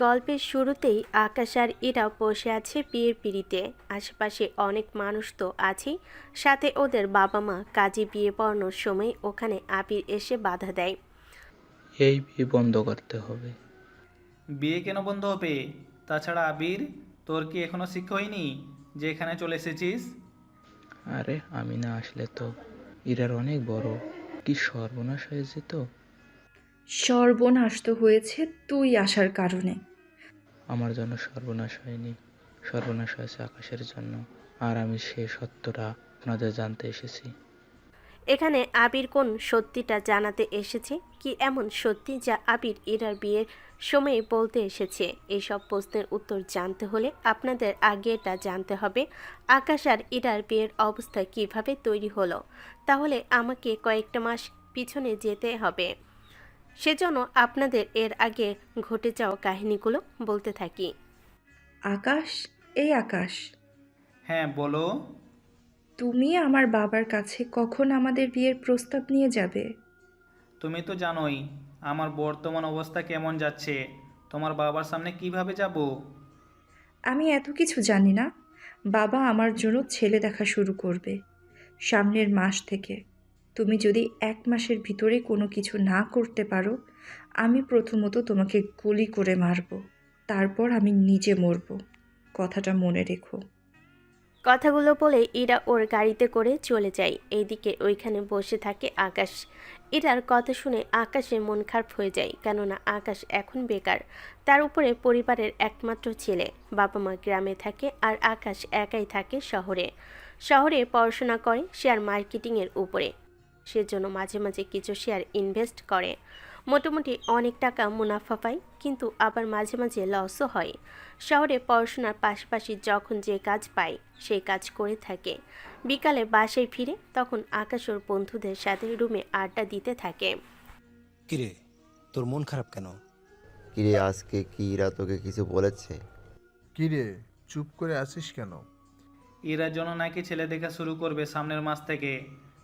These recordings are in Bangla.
গল্পের শুরুতেই আকাশ আর ইরা বসে আছে বিয়ের পিঁড়িতে। আশেপাশে অনেক মানুষ তো আছেই, সাথে ওদের বাবা মা। কাজে বিয়ে পড়ানোর সময় ওখানে আবির এসে বাধা দেয়। এই বিয়ে বন্ধ করতে হবে। বিয়ে কেন বন্ধ হবে? তাছাড়া আবির, তোর কি এখনো শিক্ষা হয়নি যে এখানে চলে এসেছিস? আরে আমি না আসলে তো ইরার অনেক বড় কি সর্বনাশ হয়ে যেত। সর্বনাশ তো হয়েছে তুই আসার কারণে। আমার জন্য সর্বনাশ হয়নি, সর্বনাশ হয়েছে আকাশের জন্য। আর আমি সে সত্যটা আপনাদের জানতে এসেছি। এখানে আবির কোন সত্যিটা জানাতে এসেছে? কি এমন সত্যি যা আবির ইরার বিয়ের সময় বলতে এসেছে? এইসব প্রশ্নের উত্তর জানতে হলে আপনাদের আগে এটা জানতে হবে আকাশ আর ইরার বিয়ের অবস্থা কিভাবে তৈরি হলো। তাহলে আমাকে কয়েকটা মাস পিছনে যেতে হবে। সেজন্য আপনাদের এর আগে ঘটে যাওয়া কাহিনীগুলো বলতে থাকি। আকাশ, এই আকাশ, হ্যাঁ বলো। তুমি আমার বাবার কাছে কখন আমাদের বিয়ের প্রস্তাব নিয়ে যাবে? তুমি তো জানোই আমার বর্তমান অবস্থা কেমন যাচ্ছে। তোমার বাবার সামনে কিভাবে যাব? আমি এত কিছু জানি না। বাবা আমার জন্য ছেলে দেখা শুরু করবে সামনের মাস থেকে। তুমি যদি 1 মাসের ভিতরে কোনো কিছু না করতে পারো, আমি প্রথমত তোমাকে গুলি করে মারবো, তারপর আমি নিজে মরবো। কথাটা মনে রেখো। কথাগুলো বলে ইরা ওর গাড়িতে করে চলে যায়। এইদিকে ওইখানে বসে থাকে আকাশ। ইরার কথা শুনে আকাশের মন খারাপ হয়ে যায়, কেননা আকাশ এখন বেকার। তার উপরে পরিবারের একমাত্র ছেলে। বাবা মা গ্রামে থাকে আর আকাশ একাই থাকে শহরে। শহরে পড়াশোনা করে শেয়ার মার্কেটিংয়ের উপরে। সেজন্য মাঝে মাঝে কিছু শেয়ার ইনভেস্ট করে। মোটামুটি অনেক টাকা মুনাফা পায়, কিন্তু আবার মাঝে মাঝে লসও হয়। শহরে পড়াশোনার পাশাপাশি যখন যে কাজ পায় সেই কাজ করে থাকে। বিকালে বাসায় ফিরে তখন আকাশ ওর বন্ধুদের সাথে রুমে আড্ডা দিতে থাকে। কিরে, তোর মন খারাপ কেন? কিরে আজকে কি ইরা তোকে কিছু বলেছে? কিরে, চুপ করে আছিস কেন? এরার জন্য নাকি ছেলে দেখা শুরু করবে সামনের মাস থেকে।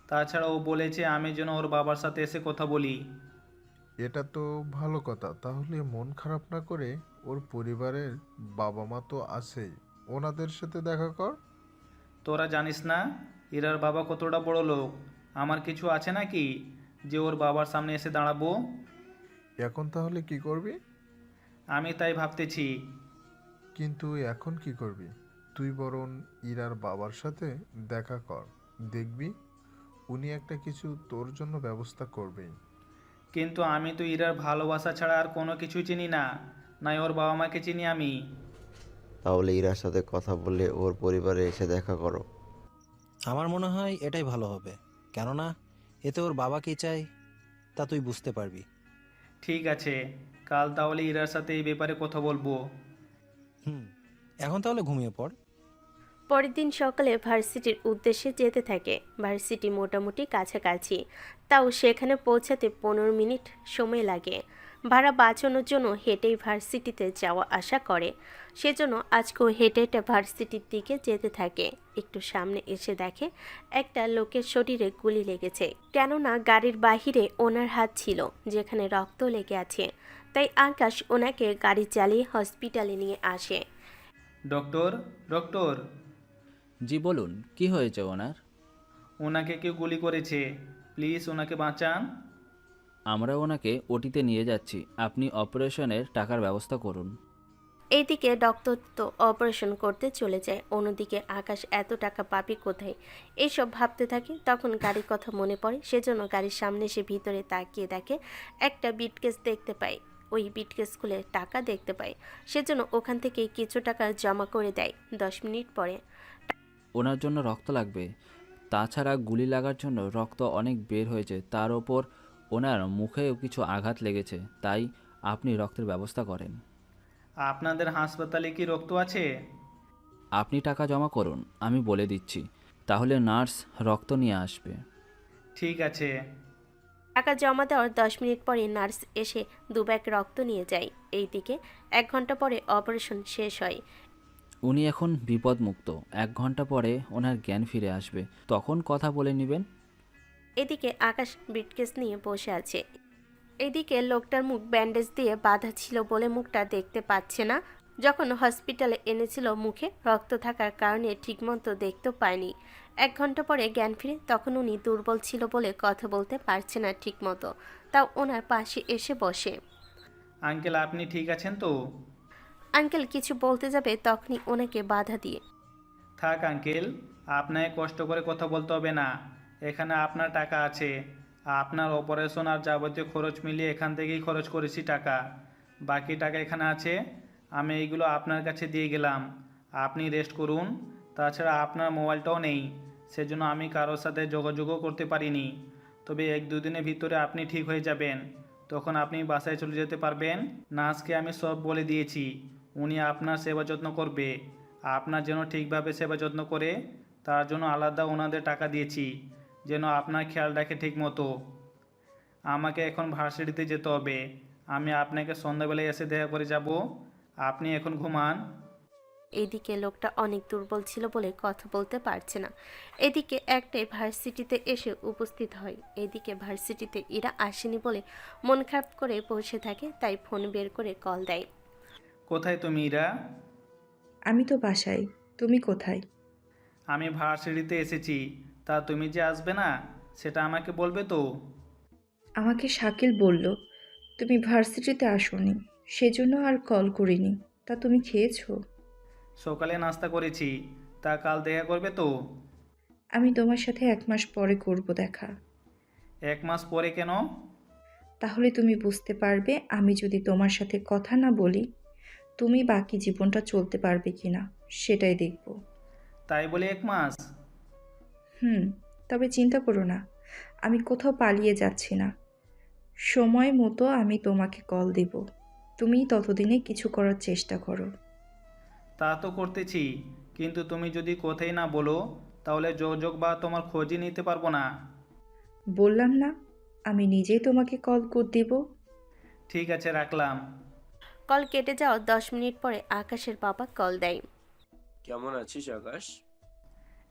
তাছাড়া ও বলেছে আমি যেন ওর বাবার সাথে এসে কথা বলি। এটা তো ভালো কথা। তাহলে মন খারাপ না করে ওর পরিবারের বাবা মা তো আছেই, ওনাদের সাথে দেখা কর। তোরা জানিস না ইরার বাবা কতটা বড় লোক? আমার কিছু আছে নাকি যে ওর বাবার সামনে এসে দাঁড়াবো? এখন তাহলে কি করবি? আমি তাই ভাবতেছি। কিন্তু এখন কি করবি? তুই বরং ইরার বাবার সাথে দেখা কর, দেখবি উনি একটা কিছু তোর জন্য ব্যবস্থা করবেই। কিন্তু আমি তো ইরার ভালোবাসা ছাড়া আর কোনো কিছুই চিনি না, নাই ওর বাবা মাকে চিনি আমি। তাহলে ইরার সাথে কথা বলে ওর পরিবারে এসে দেখা করো। আমার মনে হয় এটাই ভালো হবে, কেননা এতে ওর বাবা কি চায় তা তুই বুঝতে পারবি। ঠিক আছে, কাল তাহলে ইরার সাথে এই ব্যাপারে কথা বলবো। হুম, এখন তাহলে ঘুমিয়ে পড়। পরের দিন সকালে ভার্সিটির উদ্দেশ্যে যেতে থাকে। ভার্সিটি মোটামুটি কাছাকাছি, তাও সেখানে পৌঁছাতে 15 মিনিট সময় লাগে। ভাড়া বাঁচানোর জন্য হেঁটেই ভার্সিটিতে যাওয়া আসা করে। সেজন্য আজকেও হেঁটে হেঁটে ভার্সিটির দিকে যেতে থাকে। একটু সামনে এসে দেখে একটা লোকের শরীরে গুলি লেগেছে, কেননা গাড়ির বাহিরে ওনার হাত ছিল যেখানে রক্ত লেগে আছে। তাই আকাশ ওনাকে গাড়ি চালিয়ে হসপিটালে নিয়ে আসে। ডক্টর, ডক্টর, জি বলুন, কি হয়েছে ওনার? ওনাকে কেউ গুলি করেছে, প্লিজ ওনাকে বাঁচান। আমরা ওনাকে ওটিতে নিয়ে যাচ্ছি, আপনি অপারেশনের টাকার ব্যবস্থা করুন। এইদিকে ডক্টর তো অপারেশন করতে চলে যায়, অন্যদিকে আকাশ এত টাকা পাবি কোথায় এইসব ভাবতে থাকে। তখন গাড়ির কথা মনে পড়ে, সেজন্য গাড়ির সামনে এসে ভিতরে তাকিয়ে দেখে একটা বিটকেস দেখতে পায়। ওই বিটকেস খুলে টাকা দেখতে পায়, সেজন্য ওখান থেকে কিছু টাকা জমা করে দেয়। 10 মিনিট পরে ওনার জন্য রক্ত লাগবে, তাছাড়া গুলি লাগার জন্য রক্ত অনেক বের হয়েছে, তার ওপর ওনার মুখেও কিছু আঘাত লেগেছে, তাই আপনি রক্তের ব্যবস্থা করেন। আপনাদের হাসপাতালে কি রক্ত আছে? আপনি টাকা জমা করুন, আমি বলে দিচ্ছি, তাহলে নার্স রক্ত নিয়ে আসবে। ঠিক আছে। টাকা জমা দেওয়ার 10 মিনিট পরে নার্স এসে 2 ব্যাগ রক্ত নিয়ে যায়। এইদিকে 1 ঘন্টা পরে অপারেশন শেষ হয়। উনি এখন বিপদমুক্ত, 1 ঘন্টা পরে ওনার জ্ঞান ফিরে আসবে, তখন কথা বলে নেবেন। এদিকে আকাশ ব্রিটকেস নিয়ে বসে আছে। এদিকে লোকটার মুখ ব্যান্ডেজ দিয়ে বাঁধা ছিল বলে মুখটা দেখতে পাচ্ছে না। যখন হসপিটালে এনেছিল মুখে রক্ত থাকার কারণে ঠিকমতো দেখতেও পায়নি। 1 ঘন্টা পরে জ্ঞান ফিরে, তখন উনি দুর্বল ছিল বলে কথা বলতে পারছে না ঠিকমতো, তাও ওনার পাশে এসে বসে। আঙ্কেল, আপনি ঠিক আছেন তো? আঙ্কেল কিছু বলতে যাবে তখনই ওনাকে বাধা দিয়ে। থাক আঙ্কেল, আপনাকে কষ্ট করে কথা বলতে হবে না। এখানে আপনার টাকা আছে। আপনার অপারেশন আর যাবতীয় খরচ মিলিয়ে এখান থেকেই খরচ করেছি টাকা। বাকি টাকা এখানে আছে, আমি এইগুলো আপনার কাছে দিয়ে গেলাম। আপনি রেস্ট করুন। তাছাড়া আপনার মোবাইলটাও নেই, সেজন্য আমি কারোর সাথে যোগাযোগও করতে পারিনি। তবে 1-2 দিনের ভিতরে আপনি ঠিক হয়ে যাবেন, তখন আপনি বাসায় চলে যেতে পারবেন। নার্সকে আমি সব বলে দিয়েছি, উনি আপনার সেবা যত্ন করবে। আপনার যেন ঠিকভাবে সেবা যত্ন করে, তার জন্য আলাদা ওনাদের টাকা দিয়েছি, যেন আপনার খেয়াল রাখে ঠিক মতো। আমাকে এখন ভার্সিটিতে যেতে হবে। আমি আপনাকে সন্ধ্যাবেলায় এসে দেখা করে যাব। আপনি এখন ঘুমান। এদিকে লোকটা অনেক দুর্বল ছিল বলে কথা বলতে পারছে না। এদিকে একটাই ভার্সিটিতে এসে উপস্থিত হয়। এদিকে ভার্সিটিতে ইরা আসেনি বলে মন খারাপ করে বসে থাকে, তাই ফোন বের করে কল দেয়। কোথায় তুমি, ইরা? আমি তো বাসায়। তুমি কোথায়? আমি ভার্সিটিতে এসেছি। তা তুমি যে আসবে না, সেটা আমাকে বলবে তো? আমাকে শাকিল বলল তুমি ভার্সিটিতে আসোনি, সেজন্য আর কল করিনি। তা তুমি খেয়েছো? সকালে নাস্তা করেছি। তা কাল দেখা করবে তো? আমি তোমার সাথে 1 মাস পরে করব দেখা। 1 মাস পরে কেন? তাহলে তুমি বুঝতে পারবে আমি যদি তোমার সাথে কথা না বলি তুমি বাকি জীবনটা চলতে পারবে কিনা, সেটাই দেখব। তাই বলে 1 মাস? হুম, তবে চিন্তা করো না, আমি কোথাও পালিয়ে যাচ্ছি না। সময় মতো আমি তোমাকে কল দেব। তুমি ততদিনে কিছু করার চেষ্টা করো। তা তো করতেছি, কিন্তু তুমি যদি কোথায় না বলো, তাহলে যোগাযোগ বা তোমার খোঁজই নিতে পারবো না। বললাম না, আমি নিজেই তোমাকে কল করে দেব। ঠিক আছে, রাখলাম। কল কেটে যাওয়ার 10 মিনিট পরে আকাশের বাবা কল দেয়। কেমন আছিস আকাশ?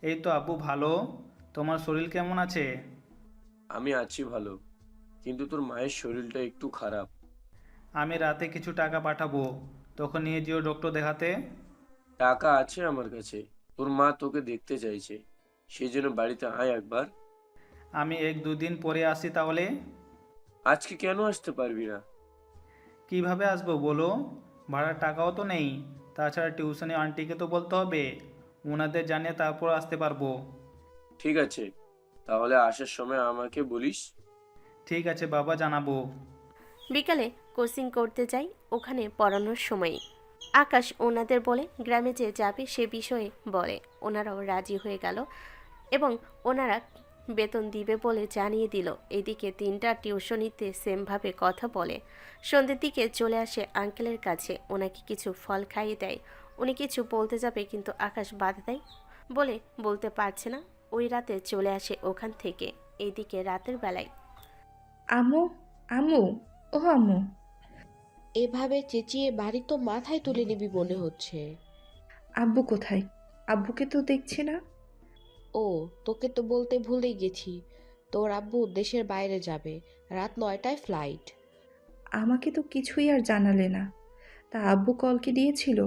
এই তো আব্বু, ভালো। তোমার শরীর কেমন আছে? আমি আছি ভালো, কিন্তু তোর মায়ের শরীরটা একটু খারাপ। আমি রাতে কিছু টাকা পাঠাবো, তখন নিয়ে যেও ডক্টর দেখাতে। টাকা আছে আমার কাছে, তোর মা তোকে দেখতে চাইছে, সেই জন্য বাড়িতে আয় একবার। আমি 1-2 দিন পরে আসি তাহলে। আজকে কেন আসতে পারবি না? কিভাবে আসবো বলো? ভাড়ার টাকাও তো নেই। তাছাড়া টিউশনে আন্টিকে তো বলতে হবে, ওনাদের জানিয়ে তারপর আসতে পারবো। ঠিক আছে, তাহলে আসার সময় আমাকে বলিস। ঠিক আছে বাবা, জানাবো। বিকালে কোচিং করতে যাই, ওখানে পড়ানোর সময় আকাশ ওনাদের বলে গ্রামে যে যাবে সে বিষয়ে বলে। ওনারাও রাজি হয়ে গেল এবং ওনারা বেতন দিবে বলে জানিয়ে দিল। এদিকে 3টা টিউশনিতে সেমভাবে কথা বলে। সন্ধ্যের দিকে চলে আসে আঙ্কেলের কাছে, ওনাকে কিছু ফল খাইয়ে দেয়। উনি কিছু বলতে যাবে কিন্তু আকাশ বাধা দেয় বলে বলতে পারছে না। ওই রাতে চলে আসে ওখান থেকে। এইদিকে রাতের বেলায় আম্মু, আম্মু, ও আম্মু। এভাবে চেঁচিয়ে বাড়ি তো মাথায় তুলে নিবি মনে হচ্ছে। আব্বু কোথায়? আব্বুকে তো দেখছি না। ও, তোকে তো বলতে ভুলেই গেছি, তোর আব্বু দেশের বাইরে যাবে, রাত 9টায় ফ্লাইট। আমাকে তো কিছুই আর জানালে না। তা আব্বু কল কি দিয়েছিল?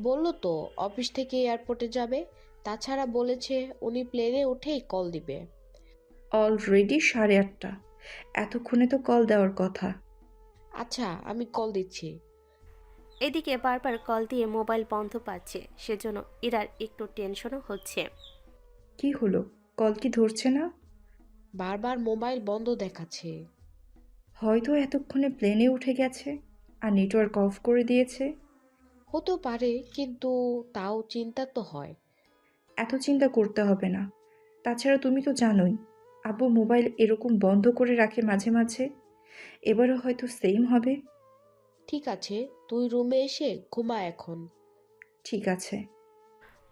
বললো তো অফিস থেকে এয়ারপোর্টে যাবে, তাছাড়া বলেছে উনি প্লেনে উঠেই কল দিবে। অলরেডি 8:30। এতক্ষণে তো কল দেওয়ার কথা। আচ্ছা, আমি কল দিচ্ছি। এদিকে বারবার কল দিয়ে মোবাইল বন্ধ পাচ্ছে, সেজন্য ইরার একটু টেনশনও হচ্ছে। কি হলো, কল কি ধরছে না? বারবার মোবাইল বন্ধ দেখাচ্ছে। হয়তো এতক্ষণে প্লেনে উঠে গেছে আর নেটওয়ার্ক অফ করে দিয়েছে। হতেও পারে, কিন্তু তাও চিন্তা তো হয়। এত চিন্তা করতে হবে না। তাছাড়া তুমি তো জানোই আব্বু মোবাইল এরকম বন্ধ করে রাখে মাঝে মাঝে। এবারও হয়তো সেম হবে। ঠিক আছে, তুই রুমে এসে ঘুমা এখন। ঠিক আছে।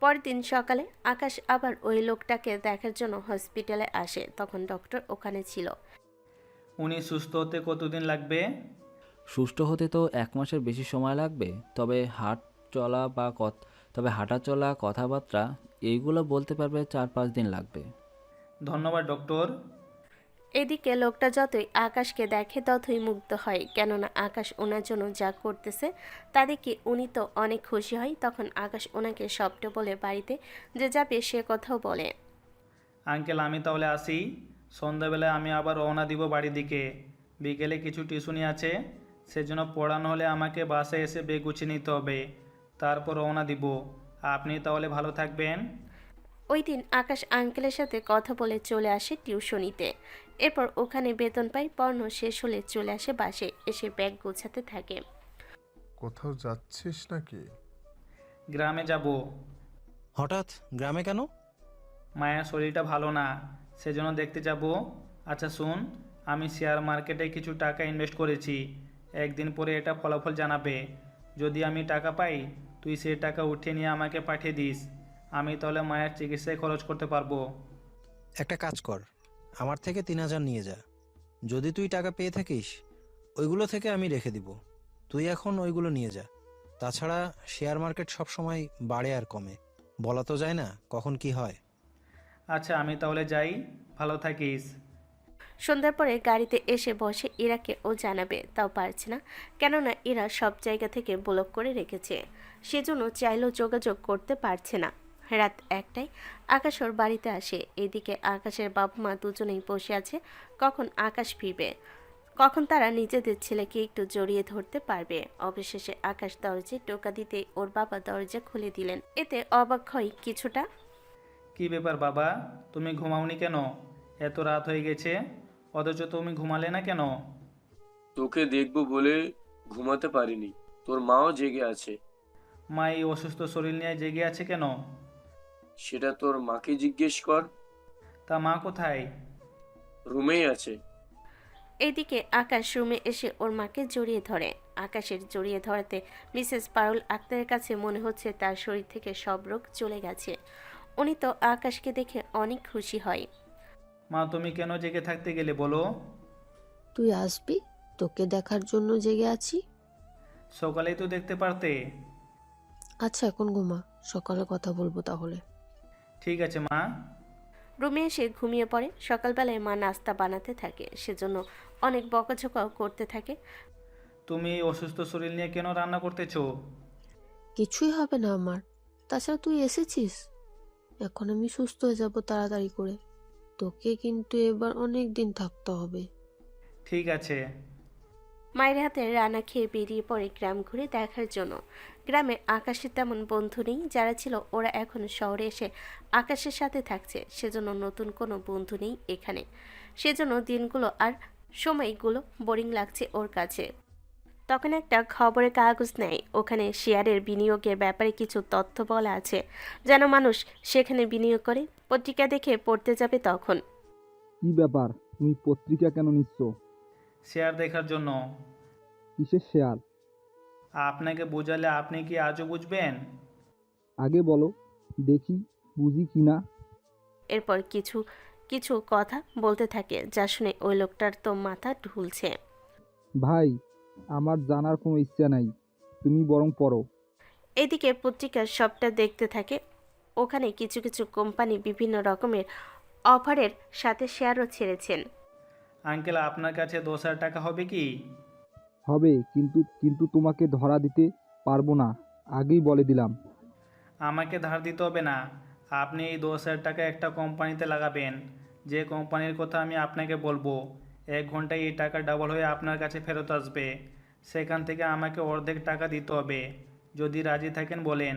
পরের দিন সকালে আকাশ আবার ওই লোকটাকে দেখার জন্য হসপিটালে আসে। তখন ডক্টর ওখানে ছিল। উনি সুস্থ হতে কতদিন লাগবে? সুস্থ হতে তো 1 মাসের বেশি সময় লাগবে, তবে হাঁটা চলা কথাবার্তা এইগুলো বলতে পারবে 4-5 দিন লাগবে। ধন্যবাদ ডক্টর। এদিকে লোকটা যতই আকাশকে দেখে ততই মুগ্ধ হয়, কেননা আকাশ ওনার জন্য যা করতেছে তা দেখে উনি তো অনেক খুশি হয়। তখন আকাশ ওনাকে সবটা বলে বাড়িতে যে যাবে সে কথাও বলে। আঙ্কেল আমি তাহলে আসি, সন্ধ্যাবেলায় আমি আবার রওনা দিব বাড়ির দিকে। বিকেলে কিছু টিউশনি আছে, সেজন্য পড়ানো হলে আমাকে বাসায় এসে বেগ গুছিয়ে নিতে হবে, তারপর রওনা দিব। আপনি তাহলে ভালো থাকবেন। ওই দিন আকাশ আঙ্কেলের সাথে কথা বলে চলে আসে টিউশনিতে। এরপর ওখানে বেতন পায়, পড়ানো শেষ হলে চলে আসে বাসে, এসে ব্যাগ গোছাতে থাকে। কোথাও যাচ্ছিস নাকি? গ্রামে যাব। হঠাৎ গ্রামে কেন? মায়ের শরীরটা ভালো না, সেজন্য দেখতে যাব। আচ্ছা শুন, আমি শেয়ার মার্কেটে কিছু টাকা ইনভেস্ট করেছি, একদিন পরে এটা ফলাফল জানাবে। যদি আমি টাকা পাই, তুই সেই টাকা উঠিয়ে নিয়ে আমাকে পাঠিয়ে দিস, আমি তাহলে মায়ের চিকিৎসায় খরচ করতে পারবো। একটা কাজ কর, আমার থেকে 3,000 নিয়ে যা। যদি তুই টাকা পেয়ে থাকিস ওইগুলো থেকে আমি রেখে দিব, তুই এখন ওইগুলো নিয়ে যা। তাছাড়া শেয়ার মার্কেট সব সময় বাড়ে আর কমে, বলা তো যায় না কখন কি হয়। আচ্ছা আমি তাহলে যাই, ভালো থাকিস। সন্ধ্যার পরে গাড়িতে এসে বসে ইরাকে ও জানাবে, তাও পারছে না, কেননা ইরা সব জায়গা থেকে ব্লক করে রেখেছে, সেজন্য চাইলেও যোগাযোগ করতে পারছে না। রাত 1টায় আকাশ ওর বাড়িতে আসে। এদিকে আকাশের বাবা মা দুজনেই বসে আছে, কখন আকাশ ফিরবে, কখন তারা নিজেদের ছেলেকে একটু জড়িয়ে ধরতে পারবে। অবশেষে আকাশ দরজায় টোকা দিতে ওর বাবা দরজা খুলে দিলেন। এতে অবাক হয় কিছুটা। কি ব্যাপার বাবা, তুমি ঘুমাওনি কেন? এত রাত হয়ে গেছে, অথচ তুমি ঘুমালে না কেন? তোকে দেখবো বলে ঘুমাতে পারিনি, তোর মাও জেগে আছে। মা এই অসুস্থ শরীর নিয়ে জেগে আছে কেন? সেটা তোর মাকে জিজ্ঞেস কর। তা মা কোথায়? রুমেই আছে। এইদিকে আকাশ রুমে এসে ওর মাকে জড়িয়ে ধরে। আকাশের জড়িয়ে ধরাতে মিসেস পারুল আক্তারের কাছে মনে হচ্ছে তার শরীর থেকে সব রোগ চলে গেছে। উনি তো আকাশকে দেখে অনেক খুশি হয়। মা তুমি কেন জেগে থাকতে গেলে বলো? তুই আসবি, তোকে দেখার জন্য জেগে আছি। সকালেই তো দেখতে পারতে। আচ্ছা এখন ঘুমা, সকালে কথা বলবো তাহলে। ঠিক আছে মা। রুমে এসে ঘুমিয়ে পড়ে। সকালবেলায় মা নাস্তা বানাতে থাকে, সেজন্য অনেক বকাঝকাও করতে থাকে। তুমি এই অসুস্থ শরীর নিয়ে কেন রান্না করতেছো? কিছুই হবে না আমার, তাছাড়া তুই এসেছিস, এখন আমি সুস্থ হয়ে যাব তাড়াতাড়ি করে। তোকে কিন্তু এবার অনেক দিন থাকতে হবে। ঠিক আছে। মায়ের হাতে রান্না খেয়ে বেরিয়ে পড়ে গ্রাম ঘুরে দেখার জন্য। গ্রামে আকাশের তেমন বন্ধু নেই, যারা ছিল ওরা এখন শহরে এসে আকাশের সাথে থাকছে, সেজন্য নতুন কোনো বন্ধু নেই এখানে। সেজন্য দিনগুলো আর সময়গুলো বোরিং লাগছে ওর কাছে। তখন একটা খবরের কাগজ নেয়, ওখানে শেয়ারের বিনিয়োগের ব্যাপারে কিছু তথ্য বলা আছে, যেন মানুষ সেখানে বিনিয়োগ করে। পত্রিকা দেখে পড়তে যাবে তখন। কি ব্যাপার, তুমি পত্রিকা কেন নিচ্ছ? শেয়ার দেখার জন্য। কিসের শেয়ার? আপনাকে বোঝালে আপনি কি আজও বুঝবেন? আগে বলো, দেখি বুঝি কি না। এরপর কিছু কিছু কথা বলতে থাকে, যা শুনে ওই লোকটার তো মাথা ঢুলছে। ভাই, আমার জানার কোনো ইচ্ছা নাই, তুমি বরং পড়ো। এদিকে পত্রিকার সবটা দেখতে থাকে। ওখানে কিছু কিছু কোম্পানি বিভিন্ন রকমের অফারের সাথে শেয়ারও ছেড়েছেন। আঙ্কেল আপনার কাছে 10,000 টাকা হবে কি? হবে, কিন্তু কিন্তু তোমাকে ধরা দিতে পারবো না, আগেই বলে দিলাম। আমাকে ধার দিতে হবে না, আপনি এই 10,000 টাকা একটা কোম্পানিতে লাগাবেন, যে কোম্পানির কথা আমি আপনাকে বলবো। 1 ঘন্টায় এই টাকা ডাবল হয়ে আপনার কাছে ফেরত আসবে। সেখান থেকে আমাকে অর্ধেক টাকা দিতে হবে। যদি রাজি থাকেন বলেন।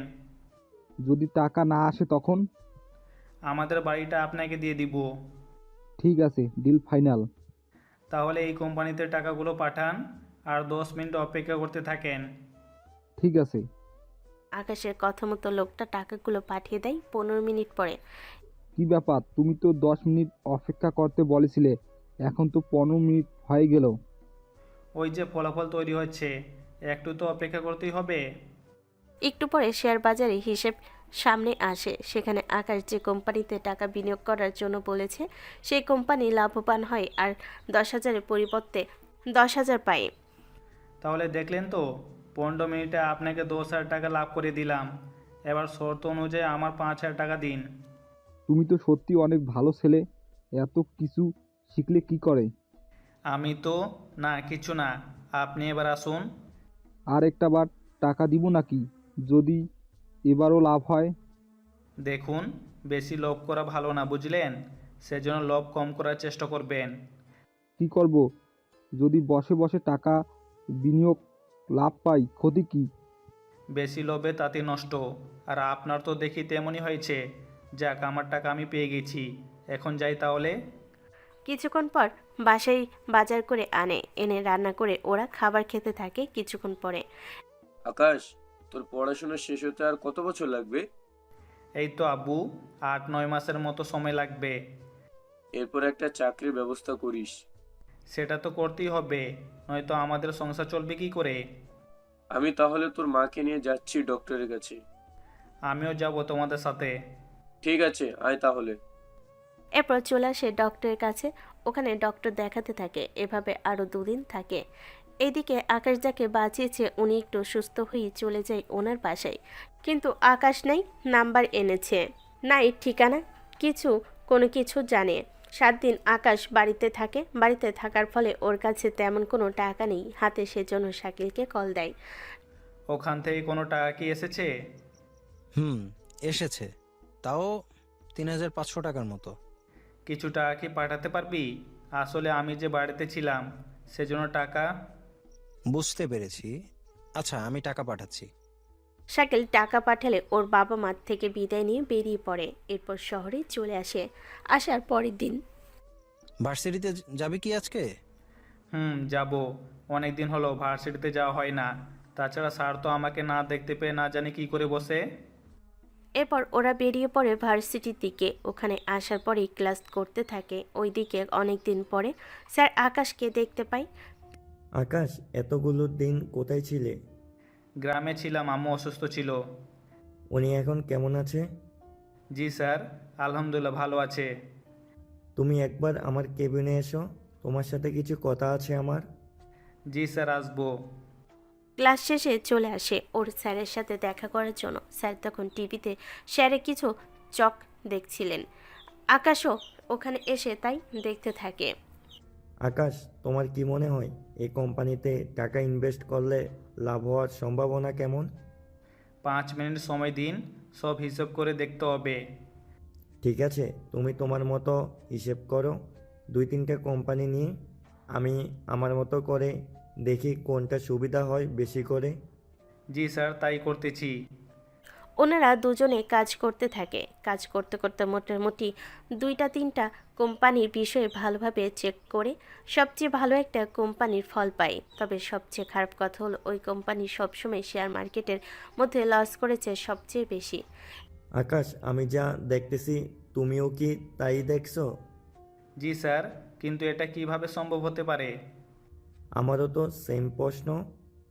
যদি টাকা না আসে তখন? আমাদের বাড়িটা আপনাকে দিয়ে দিব। ঠিক আছে, ডিল ফাইনাল। তাহলে এই কোম্পানিতে টাকাগুলো পাঠান, আর 10 মিনিট অপেক্ষা করতে থাকেন। ঠিক আছে। আকাশের কথা মতো লোকটা টাকাগুলো পাঠিয়ে দেয় 15 মিনিট পরে। কি ব্যাপার, তুমি তো 10 মিনিট অপেক্ষা করতে বলেছিলে, এখন তো 15 মিনিট হয়ে গেল। ওই যে ফলাফল তৈরি হচ্ছে, একটু তো অপেক্ষা করতেই হবে। একটু পরে শেয়ার বাজারে হিসেব সামনে আসে। সেখানে আকাশ যে কোম্পানিতে টাকা বিনিয়োগ করার জন্য বলেছে, সেই কোম্পানি লাভবান হয় আর 10,000-এর পরিবর্তে 10,000 পায়। তাহলে দেখলেন তো, 15 মিনিটে আপনাকে 10,000 টাকা লাভ করে দিলাম। এবার শর্ত অনুযায়ী আমার 5,000 টাকা দিন। তুমি তো সত্যি অনেক ভালো ছেলে, এত কিছু শিখলে কি করে? আমি তো না, কিছু না। আপনি এবার আসুন। আর একটা বার টাকা দিব নাকি যদি এবারও লাভ হয়? দেখুন, বেশি লোভ করা ভালো না, বুঝলেন? সেজন্য লোভ কম করার চেষ্টা করবেন। কি করব যদি বসে বসে টাকা বিনিয়োগ লাভ পাই, ক্ষতি কি? বেশি লোভে তাতে নষ্ট। আর আপনার তো দেখি তেমনই হয়েছে। যাক, আমার টাকা আমি পেয়ে গেছি। এখন যাই তাহলে। কিছুক্ষণ পর বাসায় বাজার করে আনে, এনে রান্না করে ওরা খাবার খেতে থাকে। কিছুক্ষণ পরে আকাশ, তোর পড়াশোনা শেষ হতে আর কত বছর লাগবে? এই তো আব্বু, 8-9 মাসের মতো সময় লাগবে। এরপর একটা চাকরির ব্যবস্থা করিস। সেটা তো করতেই হবে, নয়তো আমাদের সংসার চলবে কি করে? আমি তাহলে তোর মাকে নিয়ে যাচ্ছি ডক্টরের কাছে। আমিও যাব তোমাদের সাথে। ঠিক আছে, আয় তাহলে। এরপর চলে আসে ডক্টরের কাছে। ওখানে ডক্টর দেখাতে থাকে। এভাবে আরও 2 দিন থাকে। এইদিকে আকাশ যাকে বাঁচিয়েছে উনি একটু সুস্থ হয়ে চলে যায় ওনার বাসায়। কিন্তু আকাশ নাই, নাম্বার এনেছে, নাই ঠিকানা, কোনো কিছু জানে। 7 দিন আকাশ বাড়িতে থাকে। বাড়িতে থাকার ফলে ওর কাছে তেমন কোনো টাকা নেই হাতে, সেজন্য শাকিলকে কল দেয়। ওখান থেকে কোনো টাকা কি এসেছে? এসেছে, তাও 3500 টাকার মতো। কিছু টাকা কি পাঠাতে পারবি? আসলে আমি যে বাড়িতে ছিলাম, সেজন্য টাকা। বুঝতে পেরেছি, আচ্ছা আমি টাকা পাঠাচ্ছি। শাকিল টাকা পাঠালে ওর বাবা মা থেকে বিদায় নিয়ে বেরিয়ে পড়ে। এরপর শহরে চলে আসে। আসার পরের দিন ভার্সিটিতে যাবে কি আজকে? যাব। অনেক দিন হলো ভার্সিটিতে যাওয়া হয় না। তাছাড়া স্যার তো আমাকে না দেখতে পেয়ে না জানি কি করে বসে। এরপর ওরা বেরিয়ে পড়ে ভার্সিটির দিকে। ওখানে আসার পরেই ক্লাস করতে থাকে। ওইদিকে অনেক দিন পরে স্যার আকাশকে দেখতে পায়। আকাশ, এতগুলো দিন কোথায় ছিলে? গ্রামে ছিলাম, আম্মু অসুস্থ ছিল। উনি এখন কেমন আছে? জি স্যার, আলহামদুলিল্লাহ ভালো আছে। তুমি একবার আমার কেবিনে এসো, তোমার সাথে কিছু কথা আছে আমার। জি স্যার, আসবো। ক্লাস শেষে চলে আসে ওর স্যারের সাথে দেখা করার জন্য। স্যার তখন টিভিতে স্যারে কিছু চক দেখছিলেন। আকাশও ওখানে এসে তাই দেখতে থাকে। আকাশ, তোমার কি মনে হয় এই কোম্পানিতে টাকা ইনভেস্ট করলে লাভ হওয়ার সম্ভাবনা কেমন? 5 মিনিট সময় দিন, সব হিসাব করে দেখতে হবে। ঠিক আছে, তুমি তোমার মতো হিসেব করো। 2-3টে কোম্পানি নিয়ে আমি আমার মতো করে দেখি কোনটা সুবিধা হয় বেশি করে। জি স্যার, তাই করতেছি। ওনারা দুজনে কাজ করতে থাকে। কাজ করতে করতে মোটামুটি 2-3টা কোম্পানির বিষয়ে ভালোভাবে চেক করে সবচেয়ে ভালো একটা কোম্পানির ফল পায়। তবে সবচেয়ে খারাপ কথা হলো ওই কোম্পানি সবসময় শেয়ার মার্কেটের মধ্যে লস করেছে সবচেয়ে বেশি। আকাশ, আমি যা দেখতেছি তুমিও কি তাই দেখছো? জি স্যার, কিন্তু এটা কিভাবে সম্ভব হতে পারে? আমারও তো সেম প্রশ্ন।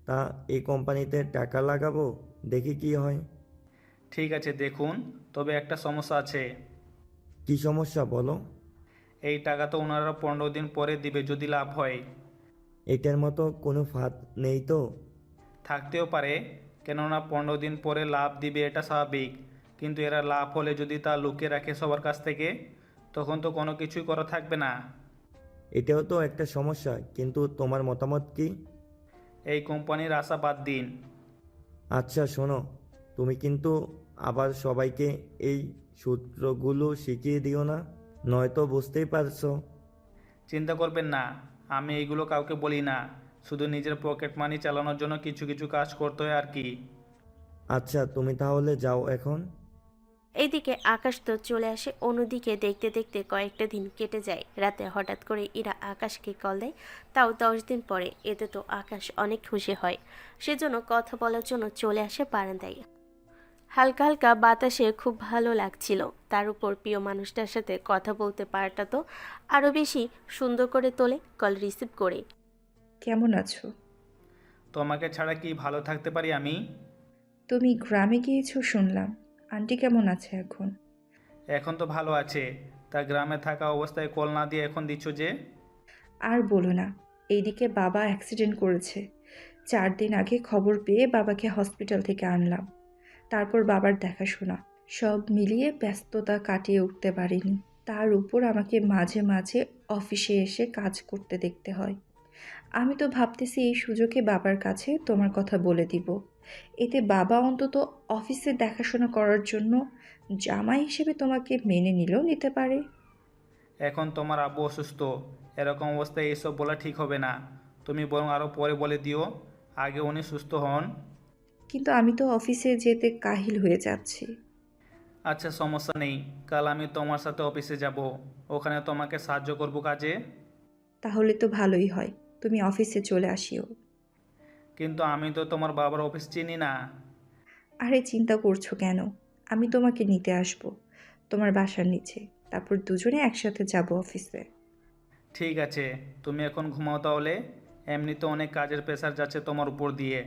তা এই কোম্পানিতে টাকা লাগাবো, দেখি কি হয়। ঠিক আছে, দেখুন, তবে একটা সমস্যা আছে। কি সমস্যা বলো? এই টাকা তো ওনারা 15 দিন পরে দিবে যদি লাভ হয়। এটার মতো কোনো ফাঁদ নেই তো? থাকতেও পারে, কেননা 15 দিন পরে লাভ দিবে এটা স্বাভাবিক। কিন্তু এরা লাভ হলে যদি তা লুকিয়ে রাখে সবার কাছ থেকে, তখন তো কোনো কিছুই করা থাকবে না। এটাও তো একটা সমস্যা, কিন্তু তোমার মতামত কি? এই কোম্পানির আশা বাদ দিন। আচ্ছা শোনো, তুমি কিন্তু আবার সবাইকে এই সূত্রগুলো শিখিয়ে দিও না, নয়তো বুঝতেই পারছো। চিন্তা করবেন না, আমি এইগুলো কাউকে বলি না। শুধু নিজের পকেট মানি চালানোর জন্য কিছু কিছু কাজ করতে হয় আর কি। আচ্ছা, তুমি তাহলে যাও এখন। এইদিকে আকাশ তো চলে আসে। অন্যদিকে দেখতে দেখতে কয়েকটা দিন কেটে যায়। রাতে হঠাৎ করে ইরা আকাশকে কল দেয়, তাও 10 দিন পরে। এতে তো আকাশ অনেক খুশি হয়। সেজন্য কথা বলার জন্য চলে আসে বারান্দায়। হালকা হালকা বাতাসে খুব ভালো লাগছিল। তার উপর প্রিয় মানুষটার সাথে কথা বলতে পারাটা তো আরও বেশি সুন্দর করে তোলে। কল রিসিভ করে। কেমন আছো? তোমাকে ছাড়া কি ভালো থাকতে পারি আমি? তুমি গ্রামে গিয়েছো শুনলাম। আন্টি কেমন আছে এখন? এখন তো ভালো আছে। তা গ্রামে থাকা অবস্থায় কল না দিয়ে এখন দিচ্ছ যে? আর বলো না, এইদিকে বাবা অ্যাক্সিডেন্ট করেছে। 4 দিন আগে খবর পেয়ে বাবাকে হসপিটাল থেকে আনলাম। তারপর বাবার দেখাশোনা সব মিলিয়ে ব্যস্ততা কাটিয়ে উঠতে পারিনি। তার উপর আমাকে মাঝে মাঝে অফিসে এসে কাজ করতে দেখতে হয়। আমি তো ভাবতেছি এই সুযোগে বাবার কাছে তোমার কথা বলে দিব। এতে বাবা অন্তত অফিসে দেখাশোনা করার জন্য জামাই হিসেবে তোমাকে মেনে নিলেও নিতে পারে। এখন তোমার আব্বু অসুস্থ, এরকম অবস্থায় এইসব বলা ঠিক হবে না। তুমি বরং আরও পরে বলে দিও, আগে উনি সুস্থ হন। কিন্তু আমি তো অফিসে যেতে কাহিল হয়ে যাচ্ছি। আচ্ছা, সমস্যা নেই, কাল আমি তোমার সাথে অফিসে যাব, ওখানে তোমাকে সাহায্য করব কাজে। তাহলে তো ভালোই হয়, তুমি অফিসে চলে আসিও। কিন্তু আমি তো তোমার বাবার অফিস চিনি না। আরে চিন্তা করছো কেন? আমি তোমাকে নিতে আসবো তোমার বাসার নিচে, তারপর দুজনে একসাথে যাব অফিসে। ঠিক আছে, তুমি এখন ঘুমাও তাহলে, এমনিতে অনেক কাজের প্রেশার যাচ্ছে তোমার উপর দিয়ে।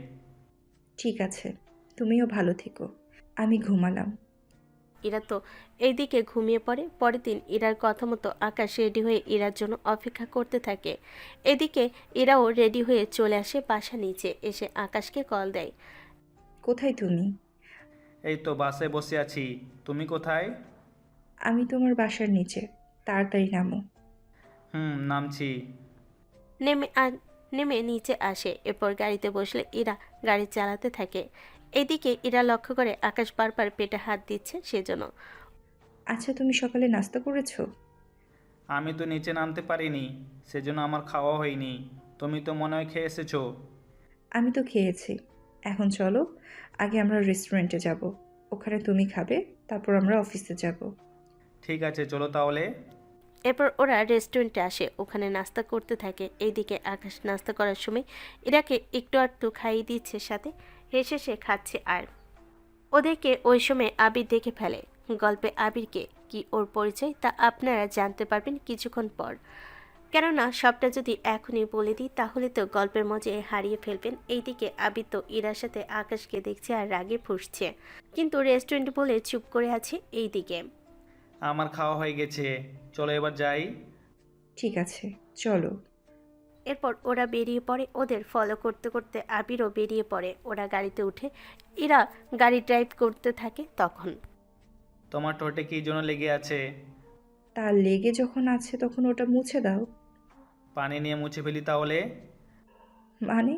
ঠিক আছে, তুমিও ভালো থেকো। আমি ঘুমালাম। ইরা তো এইদিকে ঘুমিয়ে পড়ে। পরের দিন ইরার কথা মতো আকাশ রেডি হয়ে ইরার জন্য অপেক্ষা করতে থাকে। এদিকে ইরাও রেডি হয়ে চলে আসে বাসা নিচে, এসে আকাশকে কল দেয়। কোথায় তুমি? এই তো বাসে বসে আছি, তুমি কোথায়? আমি তোমার বাসার নিচে, তাড়াতাড়ি নামো। নামছি। নেমে নিচে আসে। এরপর গাড়িতে বসলে ইরা গাড়ি চালাতে থাকে। এদিকে ইরা লক্ষ্য করে আকাশ বারবার পেটে হাত দিচ্ছে সেজন্য। আচ্ছা, তুমি সকালে নাস্তা করেছো? আমি তো নিচে নামতে পারিনি, সেজন্য আমার খাওয়া হয়নি। তুমি তো মনে হয় খেয়ে এসেছো। আমি তো খেয়েছি। এখন চলো, আগে আমরা রেস্টুরেন্টে যাব। ওখানে তুমি খাবে, তারপর আমরা অফিসে যাব। ঠিক আছে, চলো তাহলে। এরপর ওরা রেস্টুরেন্টে আসে, ওখানে নাস্তা করতে থাকে। এইদিকে আকাশ নাস্তা করার সময় ইরাকে একটু আধটু খাইয়ে দিচ্ছে, সাথে হেসে সে খাচ্ছে। আর ওদেরকে ওই সময় আবির দেখে ফেলে। গল্পে আবিরকে কি ওর পরিচয় তা আপনারা জানতে পারবেন কিছুক্ষণ পর। কেননা সবটা যদি এখনই বলে দিই তাহলে তো গল্পের মজায় হারিয়ে ফেলবেন। এইদিকে আবির তো ইরার সাথে আকাশকে দেখছে আর রাগে ফুঁসছে, কিন্তু রেস্টুরেন্ট বলে চুপ করে আছে। এইদিকে আমার খাওয়া হয়ে গেছে, চলো এবার যাই। ঠিক আছে, চলো। এরপর ওরা বেরিয়ে পড়ে। ওদের ফলো করতে করতে আবিরও বেরিয়ে পড়ে। ওরা গাড়িতে উঠে ইরা গাড়ি ড্রাইভ করতে থাকে। তখন তোমার ঠোঁটে কি জন্য লেগে আছে? তার লেগে যখন আছে তখন ওটা মুছে দাও। পানি নিয়ে মুছে ফেলি তাহলে। মানে?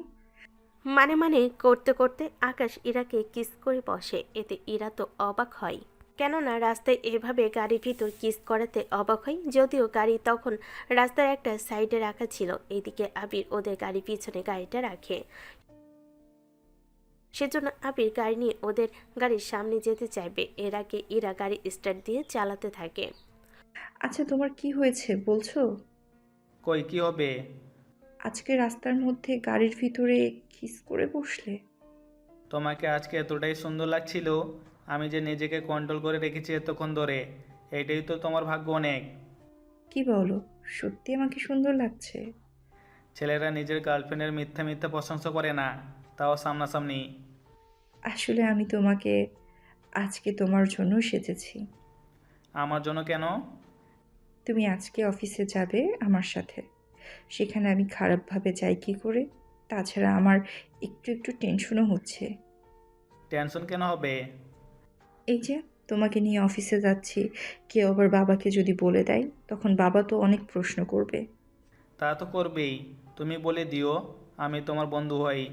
মানে করতে করতে আকাশ ইরাকে কিস করে বসে। এতে ইরা তো অবাক হয়, কেননা রাস্তায় এভাবে গাড়ির ভিতর কিস করাতে অবাক হয়। যদিও গাড়ি তখন রাস্তার একটা সাইডে রাখা ছিল। এইদিকে আবির ওদের গাড়ির পিছনে গাড়িটা রাখে, সেজন্য আবির গাড়ি নিয়ে ওদের গাড়ির সামনে যেতে চাইবে, এর আগে ইরা গাড়ি স্টার্ট দিয়ে চালাতে থাকে। আচ্ছা, তোমার কি হয়েছে বলছো? কই কি হবে? আজকে রাস্তার মধ্যে গাড়ির ভিতরে কিস করে বসলে? তোমাকে আজকে এতটাই সুন্দর লাগছিল, আমি যে নিজেকে কন্ট্রোল করে রেখেছি এতক্ষণ ধরে, এটাই তো তোমার ভাগ্য অনেক। কি বলো, সত্যি আমাকে সুন্দর লাগছে? ছেলেরা নিজের গার্লফ্রেন্ডের মিথ্যা মিথ্যা প্রশংসা করে না, তাও সামনাসামনি। আসলে আমি তোমাকে আজকে তোমার জন্য সেজেছি। আমার জন্য কেন? তুমি আজকে অফিসে যাবে আমার সাথে। সেখানে আমি খারাপভাবে যাই কি করে? তাছাড়া আমার একটু একটু টেনশনও হচ্ছে। টেনশন কেন হবে? এই যে তোমাকে নিয়ে অফিসে যাচ্ছি, কেউ আবার বাবাকে যদি বলে দেয়, তখন বাবা তো অনেক প্রশ্ন করবে। তা তো করবেই, তুমি বলে দিও আমি তোমার বন্ধু হই,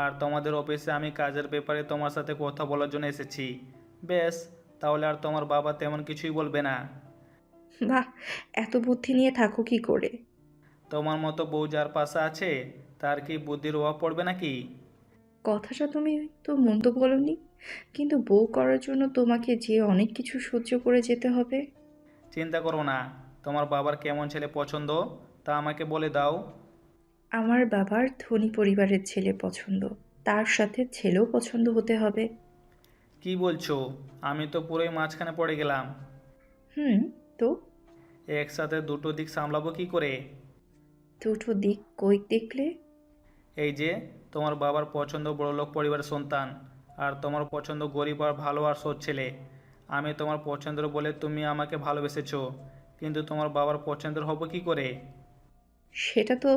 আর তোমাদের অফিসে আমি কাজের ব্যাপারে তোমার সাথে কথা বলার জন্য এসেছি। বেশ, তাহলে আর তোমার বাবা তেমন কিছুই বলবে না। বাহ, এত বুদ্ধি নিয়ে থাকো কি করে? তোমার মতো বউ যার পাশে আছে তার কি বুদ্ধির অভাব পড়বে নাকি? কথাটা তুমি তো মন্দ বলনি, কিন্তু বউ করার জন্য তোমাকে যে অনেক কিছু সহ্য করে যেতে হবে। চিন্তা করো না, তোমার বাবার কেমন ছেলে পছন্দ তা আমাকে বলে দাও। আমার বাবার ধনী পরিবারের ছেলে পছন্দ, তার সাথে ছেলেও পছন্দ হতে হবে। কি বলছো? আমি তো পুরোই মাঝখানে পড়ে গেলাম। হুম, তো? একসাথে দুটো দিক সামলাবো কি করে? দুটো দিক কই দেখলে? এই যে, তোমার বাবার পছন্দ বড়লোক পরিবারের সন্তান, আর তোমার পছন্দ গরিব আর ভালো আর সৎ ছেলে। আমি তোমার পছন্দের বলে তুমি আমাকে ভালোবেসেছো, কিন্তু তোমার বাবার পছন্দের হব কি করে? সেটা তো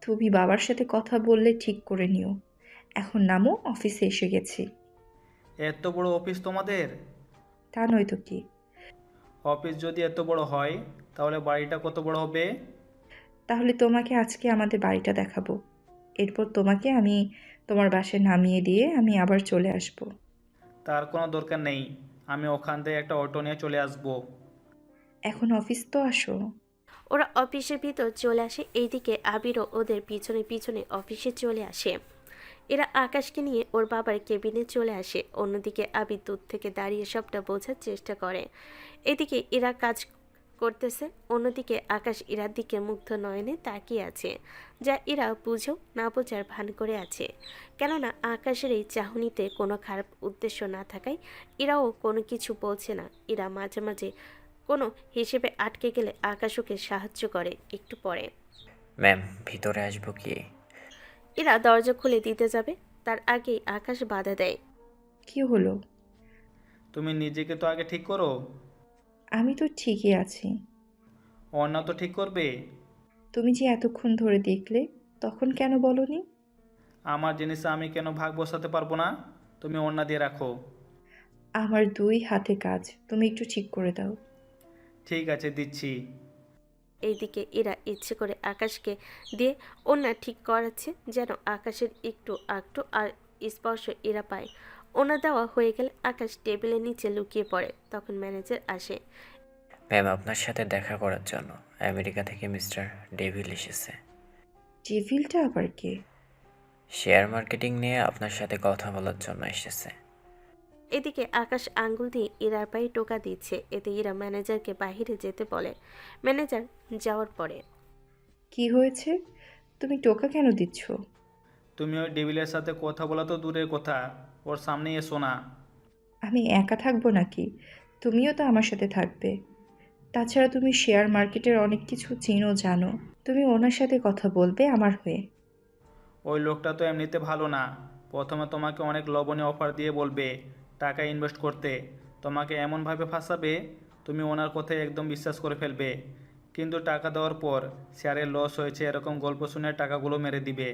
তুমি বাবার সাথে কথা বললে ঠিক করে নিও। এখন নামো, অফিসে এসে গেছি। এত বড় অফিস তোমাদের? তা নয় তো কি। অফিস যদি এত বড় হয় তাহলে বাড়িটা কত বড় হবে? তাহলে তোমাকে আজকে আমাদের বাড়িটা দেখাবো। এরপর তোমাকে আমি তোমার বাসায় নামিয়ে দিয়ে আমি আবার চলে আসব। তার কোনো দরকার নেই, আমি ওখান থেকে একটা অটো নিয়ে চলে আসবো। এখন অফিস তো আসো। ওরা অফিসের ভিতর চলে আসে। এইদিকে আবিরও ওদের পিছনে পিছনে অফিসে চলে আসে। এরা আকাশকে নিয়ে ওর বাবার কেবিনে চলে আসে। অন্যদিকে আবির দূর থেকে দাঁড়িয়ে সবটা বোঝার চেষ্টা করে। এদিকে এরা কাজ করতেছে, অন্যদিকে আকাশ ইরার দিকে মুগ্ধ নয়নে তাকিয়ে আছে, যা এরা বুঝেও না বোঝার ভান করে আছে। কেননা আকাশের এই চাহনিতে কোনো খারাপ উদ্দেশ্য না থাকায় এরাও কোনো কিছু বলছে না। এরা মাঝে মাঝে কোনো হিসেবে আটকে গেলে আকাশ ওকে সাহায্য করে। একটু পরে ম্যাম, ভিতরে আসবো কি? এরা দরজা খুলে দিতে যাবে, তার আগেই আকাশ বাধা দেয়। কি হলো? তুমি নিজেকে তো আগে ঠিক করো। আমি তো ঠিকই আছি। অন্য তো ঠিক করবে। তুমি যে এতক্ষণ ধরে দেখলে, তখন কেন বলনি? আমার জিনিসে আমি কেন ভাগ বসাতে পারবো না? তুমি ওড়না দিয়ে রাখো। আমার 2 হাতে কাজ, তুমি একটু ঠিক করে দাও। ঠিক আছে, দিচ্ছি। এইদিকে এরা ইচ্ছে করে আকাশকে দিয়ে ওনা ঠিক করাচ্ছে, যেন আকাশের একটু আকটু আর স্পর্শ এরা পায়। ওনা দেওয়া হয়ে গেলে আকাশ টেবিলের নিচে লুকিয়ে পড়ে। তখন ম্যানেজার আসে। ম্যাম, আপনার সাথে দেখা করার জন্য আমেরিকা থেকে মিস্টার ডেভিল এসেছে। ডেভিলটা আবার কে? শেয়ার মার্কেটিং নিয়ে আপনার সাথে কথা বলার জন্য এসেছে। এদিকে আকাশ আঙ্গুল দিয়ে ইরার পায়ে টোকা দিচ্ছে। এতে ইরা ম্যানেজারকে বাইরে যেতে বলে। ম্যানেজার যাওয়ার পরে কি হয়েছে? তুমি টোকা কেন দিচ্ছ? তুমি ওই ডেভিলের সাথে কথা বলা তো দূরের কথা, ওর সামনেই এসো না। আমি একা থাকবো নাকি? তুমিও তো আমার সাথে থাকবে। তাছাড়া তুমি শেয়ার মার্কেটের অনেক কিছু চিনো, জানো। তুমি ওনার সাথে কথা বলবে আমার হয়ে। ওই লোকটা তো এমনিতে ভালো না। প্রথমে তোমাকে অনেক লবণীয় অফার দিয়ে বলবে টাকা ইনভেস্ট করতে, তোমাকে এমনভাবে ফাঁসাবে তুমি ওনার কথায় একদম বিশ্বাস করে ফেলবে। কিন্তু টাকা দেওয়ার পর শেয়ারের লস হয়েছে এরকম গল্প শুনে টাকাগুলো মেরে দিবে।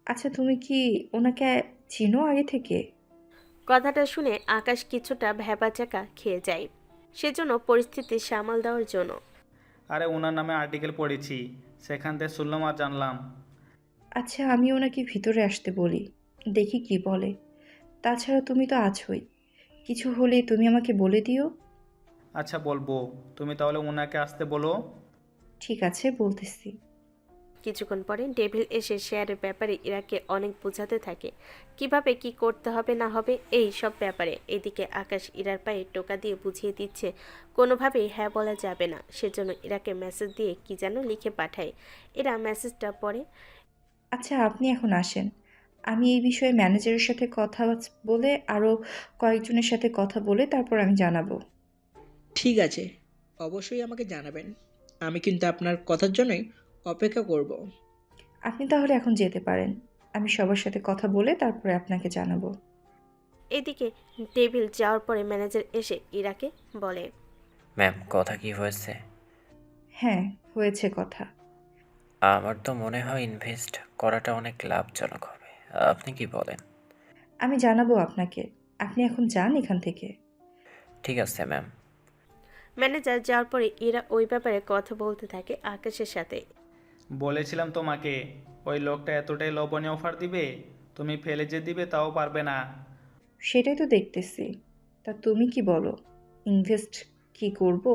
আচ্ছা, তুমি কি ওনাকে চিনো আগে থেকে? কথাটা শুনে আকাশ কিছুটা ভ্যাবাচাকা খেয়ে যায়। সেজন্য পরিস্থিতি সামাল দেওয়ার জন্য আরে ওনার নামে আর্টিকেল পড়েছি, সেখান থেকে শুনলাম আর জানলাম। আচ্ছা, আমি ওনাকে ভিতরে আসতে বলি, দেখি কি বলে। তাছাড়া তুমি তো আছোই, কিছু হলে তুমি আমাকে বলে দিও। আচ্ছা বলবো, তুমি তাহলে ওনাকে আসতে বলো। ঠিক আছে, বলতেছি। কিছুক্ষণ পরে ডেভিল এসে শেয়ারের ব্যাপারে ইরাকে অনেক বোঝাতে থাকে, কিভাবে কি করতে হবে না হবে এই সব ব্যাপারে। এদিকে আকাশ ইরার পায়ে টোকা দিয়ে বুঝিয়ে দিচ্ছে কোনোভাবেই হ্যাঁ বলা যাবে না। সেজন্য ইরাকে মেসেজ দিয়ে কি যেন লিখে পাঠায়। এরা মেসেজটা পড়ে। আচ্ছা, আপনি এখন আসেন। আমি এই বিষয়ে ম্যানেজারের সাথে কথা বলে, আরও কয়েকজনের সাথে কথা বলে তারপর আমি জানাবো। ঠিক আছে, অবশ্যই আমাকে জানাবেন। আমি কিন্তু আপনার কথার জন্যই অপেক্ষা করব। আপনি তাহলে এখন যেতে পারেন। আমি সবার সাথে কথা বলে তারপরে আপনাকে জানাবো। এদিকে ডেভিল যাওয়ার পরে ম্যানেজার এসে ইরাকে বলে, ম্যাম, কথা কি হয়েছে? হ্যাঁ, হয়েছে কথা। আমার তো মনে হয় ইনভেস্ট করাটা অনেক লাভজনক হবে। আপনি কি বলেন? আমি জানাবো আপনাকে। আপনি এখন যান এখান থেকে। ঠিক আছে ম্যাম। ম্যানেজার যাওয়ার পরে ইরা ওই ব্যাপারে কথা বলতে থাকে আকাশের সাথে। বলেছিলাম তোমাকে, ওই লোকটা এতটাই লবণীয় অফার দিবে, তুমি ফেলে যে দিবে তাও পারবে না। সেটাই তো দেখতেছি। তা তুমি কি বলো, ইনভেস্ট কি করব?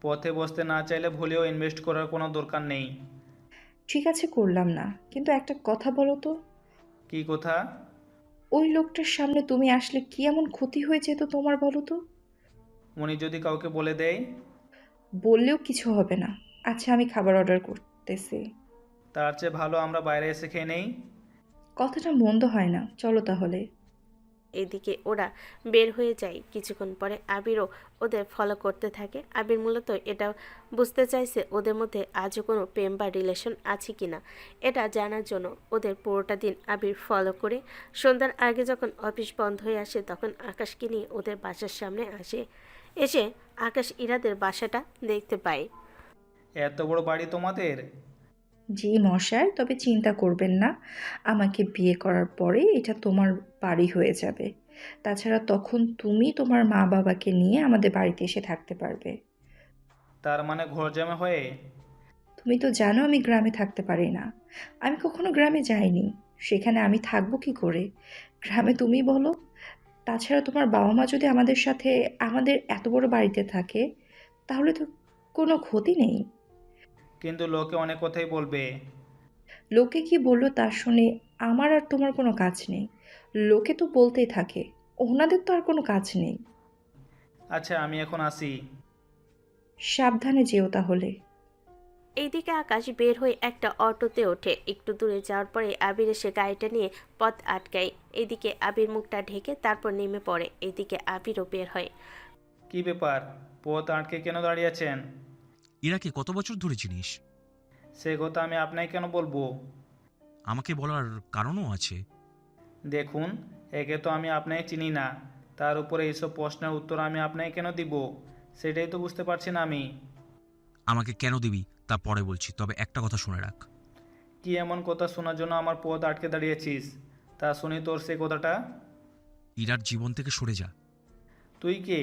পথে বসতে না চাইলে ভুলেও ইনভেস্ট করার কোনো দরকার নেই। ঠিক আছে, করলাম না, কিন্তু একটা কথা বলো তো। কি কথা? ওই লোকটার সামনে তুমি আসলে কি এমন ক্ষতি হয়ে যেত তোমার, বলো তো? উনি যদি কাউকে বলে দেয়? বললেও কিছু হবে না। আচ্ছা, আমি খাবার অর্ডার করতেছি। তার চেয়ে ভালো আমরা বাইরে এসে খেয়ে নেই। কথাটা মন্দ হয় না, চলো তাহলে। এদিকে ওরা বের হয়ে যায়। কিছুক্ষণ পরে আবিরও ওদের ফলো করতে থাকে। আবির মূলত এটা বুঝতে চাইছে ওদের মধ্যে আজও কোনো প্রেম বা রিলেশন আছে কিনা। এটা জানার জন্য ওদের পুরোটা দিন আবির ফলো করে সন্ধ্যার আগে যখন অফিস বন্ধ হয়ে আসে তখন আকাশকে নিয়ে ওদের বাসার সামনে এসে আকাশ ইরাদের বাসাটা দেখতে পায়। এত বড় বাড়ি তোমাদের? জি মশাই, তবে চিন্তা করবেন না, আমাকে বিয়ে করার পরে এটা তোমার বাড়ি হয়ে যাবে। তাছাড়া তখন তুমি তোমার মা বাবাকে নিয়ে আমাদের বাড়িতে এসে থাকতে পারবে। তার মানে ঘর জামা হয়ে? তুমি তো জানো আমি গ্রামে থাকতে পারি না। আমি কখনো গ্রামে যাইনি। সেখানে আমি থাকবো কি করে? গ্রামে তুমি বলো। তাছাড়া তোমার বাবা মা যদি আমাদের সাথে আমাদের এত বড় বাড়িতে থাকে, তাহলে তো কোনো ক্ষতি নেই। কিন্তু লোকে অনেক কথাই বলবে। লোকে কি বললো তা শুনে আমার আর তোমার কোনো কাজ নেই। লোকে তো বলতেই থাকে, ওনাদের তো আর কোনো কাজ নেই। আচ্ছা, আমি এখন আসি। সাবধানে যেও তাহলে। এইদিকে আকাশ বের হয়ে একটা অটোতে ওঠে। একটু দূরে যাওয়ার পরে আবির এসে গাড়িটা নিয়ে পথ আটকায়। এদিকে আবির মুখটা ঢেকে তারপর নেমে পড়ে। এদিকে আবিরও বের হয়। কি ব্যাপার, পথ আটকে কেন দাঁড়িয়ে আছেন? ইরাকে কত বছর ধরে চিনিস? সে কথা আমি আপনাকে কেন বলবো? আমাকে বলার কারণও আছে। দেখুন, একে তো আমি আপনাকে চিনি না, তার উপরে এইসব প্রশ্নের উত্তর আমি আপনাকে কেন দিব সেটাই তো বুঝতে পারছি না আমি। আমাকে কেন দিবি তা পরে বলছি, তবে একটা কথা শুনে রাখ। কি এমন কথা শোনার জন্য আমার পথ আটকে দাঁড়িয়েছিস? তা শুনি তোর সে কথাটা। ইরার জীবন থেকে সরে যা। তুই কে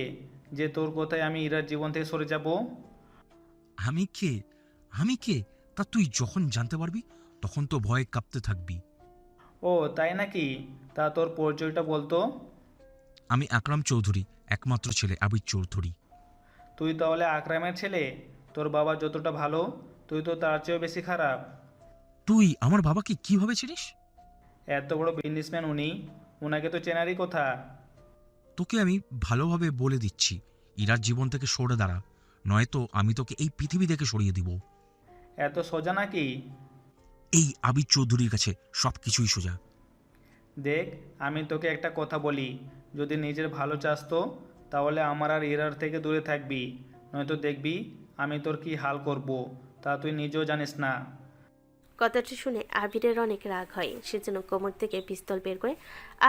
যে তোর কথায় আমি ইরার জীবন থেকে সরে যাব? আমি কে? আমি কে তা তুই যখন জানতে পারবি তখন তো ভয়ে কাঁপতে থাকবি। ও তাই নাকি? তা তোর পরিচয়টা বলতো। আমি আকরাম চৌধুরী, একমাত্র ছেলে আবির চৌধুরী। তুই তাহলে আকরামের ছেলে? তোর বাবা যতটা ভালো, তুই তো তার চেয়েও বেশি খারাপ। তুই আমার বাবাকে কিভাবে চিনিস? এত বড় বিজনেসম্যান উনি, ওনাকে তো চেনারই কথা। তোকে আমি ভালোভাবে বলে দিচ্ছি, ইরার জীবন থেকে সরে দাঁড়া, নয়তো আমি তোকে এই পৃথিবী থেকে সরিয়ে দিব। এত সোজা নাকি? এই আবির চৌধুরীর কাছে সব কিছুই সোজা। দেখ, আমি তোকে একটা কথা বলি, যদি নিজের ভালো চাস তো তাহলে আমার আর ইরার থেকে দূরে থাকবি, নয়তো দেখবি আমি তোর কি হাল করব, তা তুই নিজেও জানিস না। কথাটা শুনে আবিরের অনেক রাগ হয়। সেজন্য কোমর থেকে পিস্তল বের করে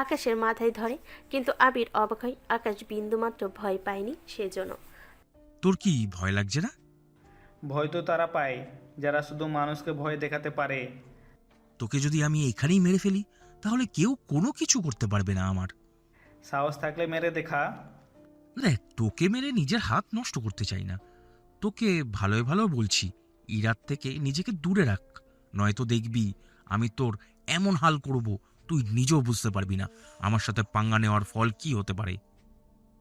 আকাশের মাথায় ধরে। কিন্তু আবির অবাক হয়, আকাশ বিন্দুমাত্র ভয় পায়নি সেজন্য। তোর কি ভয় লাগছে না? ভয় তো তারা পায় যারা শুধু মানুষকে ভয় দেখাতে পারে। তোকে যদি আমি এখানেই মেরে ফেলি তাহলে কেউ কোনো কিছু করতে পারবে না আমার। সাহস থাকলে মেরে দেখা। দেখ, তোকে মেরে নিজের হাত নষ্ট করতে চাই না, তোকে ভালোই ভালো বলছি, ইরার থেকে নিজেকে দূরে রাখ, নয়তো দেখবি আমি তোর এমন হাল করব তুই নিজেও বুঝতে পারবি না আমার সাথে পাঙ্গা নেওয়ার ফল কি হতে পারে।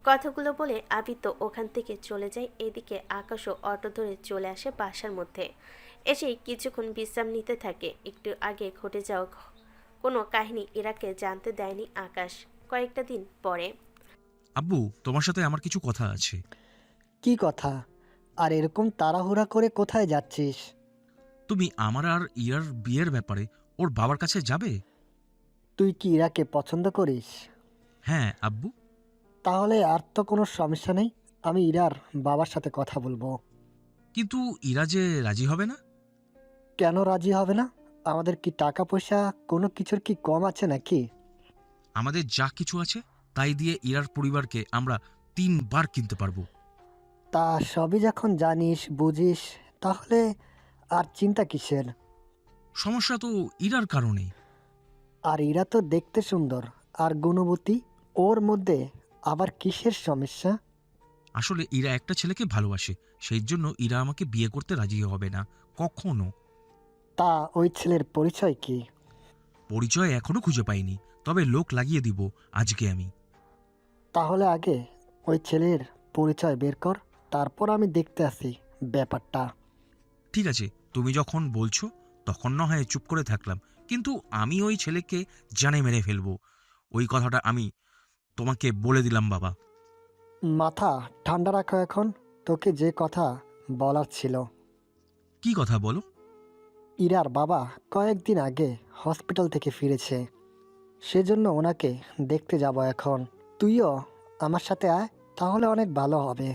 কথাগুলো বলে আবির তো ওখান থেকে চলে যায়। এদিকে আকাশও অটো ধরে চলে আসে বাসার মধ্যে। এসেই কিছুক্ষণ বিশ্রাম নিতে থাকে। একটু আগে ঘটে যাওয়া কোনো কাহিনী ইরাকে জানতে দেয়নি আকাশ। কয়েকটা দিন পরে আব্বু, তোমার সাথে আমার কিছু কথা আছে। কি কথা? আর এরকম তাড়াহুড়া করে কোথায় যাচ্ছিস? তুমি আমার আর ইরার বিয়ের ব্যাপারে ওর বাবার কাছে যাবে? তুই কি ইরাকে পছন্দ করিস? হ্যাঁ আব্বু। তাহলে আর তো কোনো সমস্যা নেই, আমি ইরার বাবার সাথে কথা বলবো। কিন্তু ইরা যে রাজি হবে না। কেন রাজি হবে না? আমাদের কি টাকা পয়সা কোনো কিছুর কি কম আছে নাকি? আমাদের যা কিছু আছে তাই দিয়ে ইরার পরিবারকে আমরা 3 বার কিনতে পারবো। তা সবই যখন জানিস বুঝিস, তাহলে আর চিন্তা কিসের? সমস্যা তো ইরার কারণে। আর ইরা তো দেখতে সুন্দর আর গুণবতী, ওর মধ্যে আবার কিসের সমস্যা? আসলে ইরা একটা ছেলেকে ভালোবাসে, সেই জন্য ইরা আমাকে বিয়ে করতে রাজি হবে না কখনো। তা ওই ছেলের পরিচয় কি? পরিচয় এখনো খুঁজে পাইনি, তবে লোক লাগিয়ে দিব আজকে আমি। তাহলে আগে ওই ছেলের পরিচয় বের কর, তারপর আমি দেখতে আসি ব্যাপারটা। ঠিক আছে, তুমি যখন বলছো তখন না হয় চুপ করে থাকলাম, কিন্তু আমি ওই ছেলেকে জানে মেরে ফেলবো, ওই কথাটা আমি তোমাকে বলে দিলাম বাবা। মাথা ঠান্ডা রাখো এখন। তোকে যে কথা বলার ছিল। কি কথা বলো? ইরার বাবা কয়েকদিন আগে হসপিটাল থেকে ফিরেছে, সেজন্য ওনাকে দেখতে যাব এখন। তুইও আমার সাথে আয়, তাহলে অনেক ভালো হবে।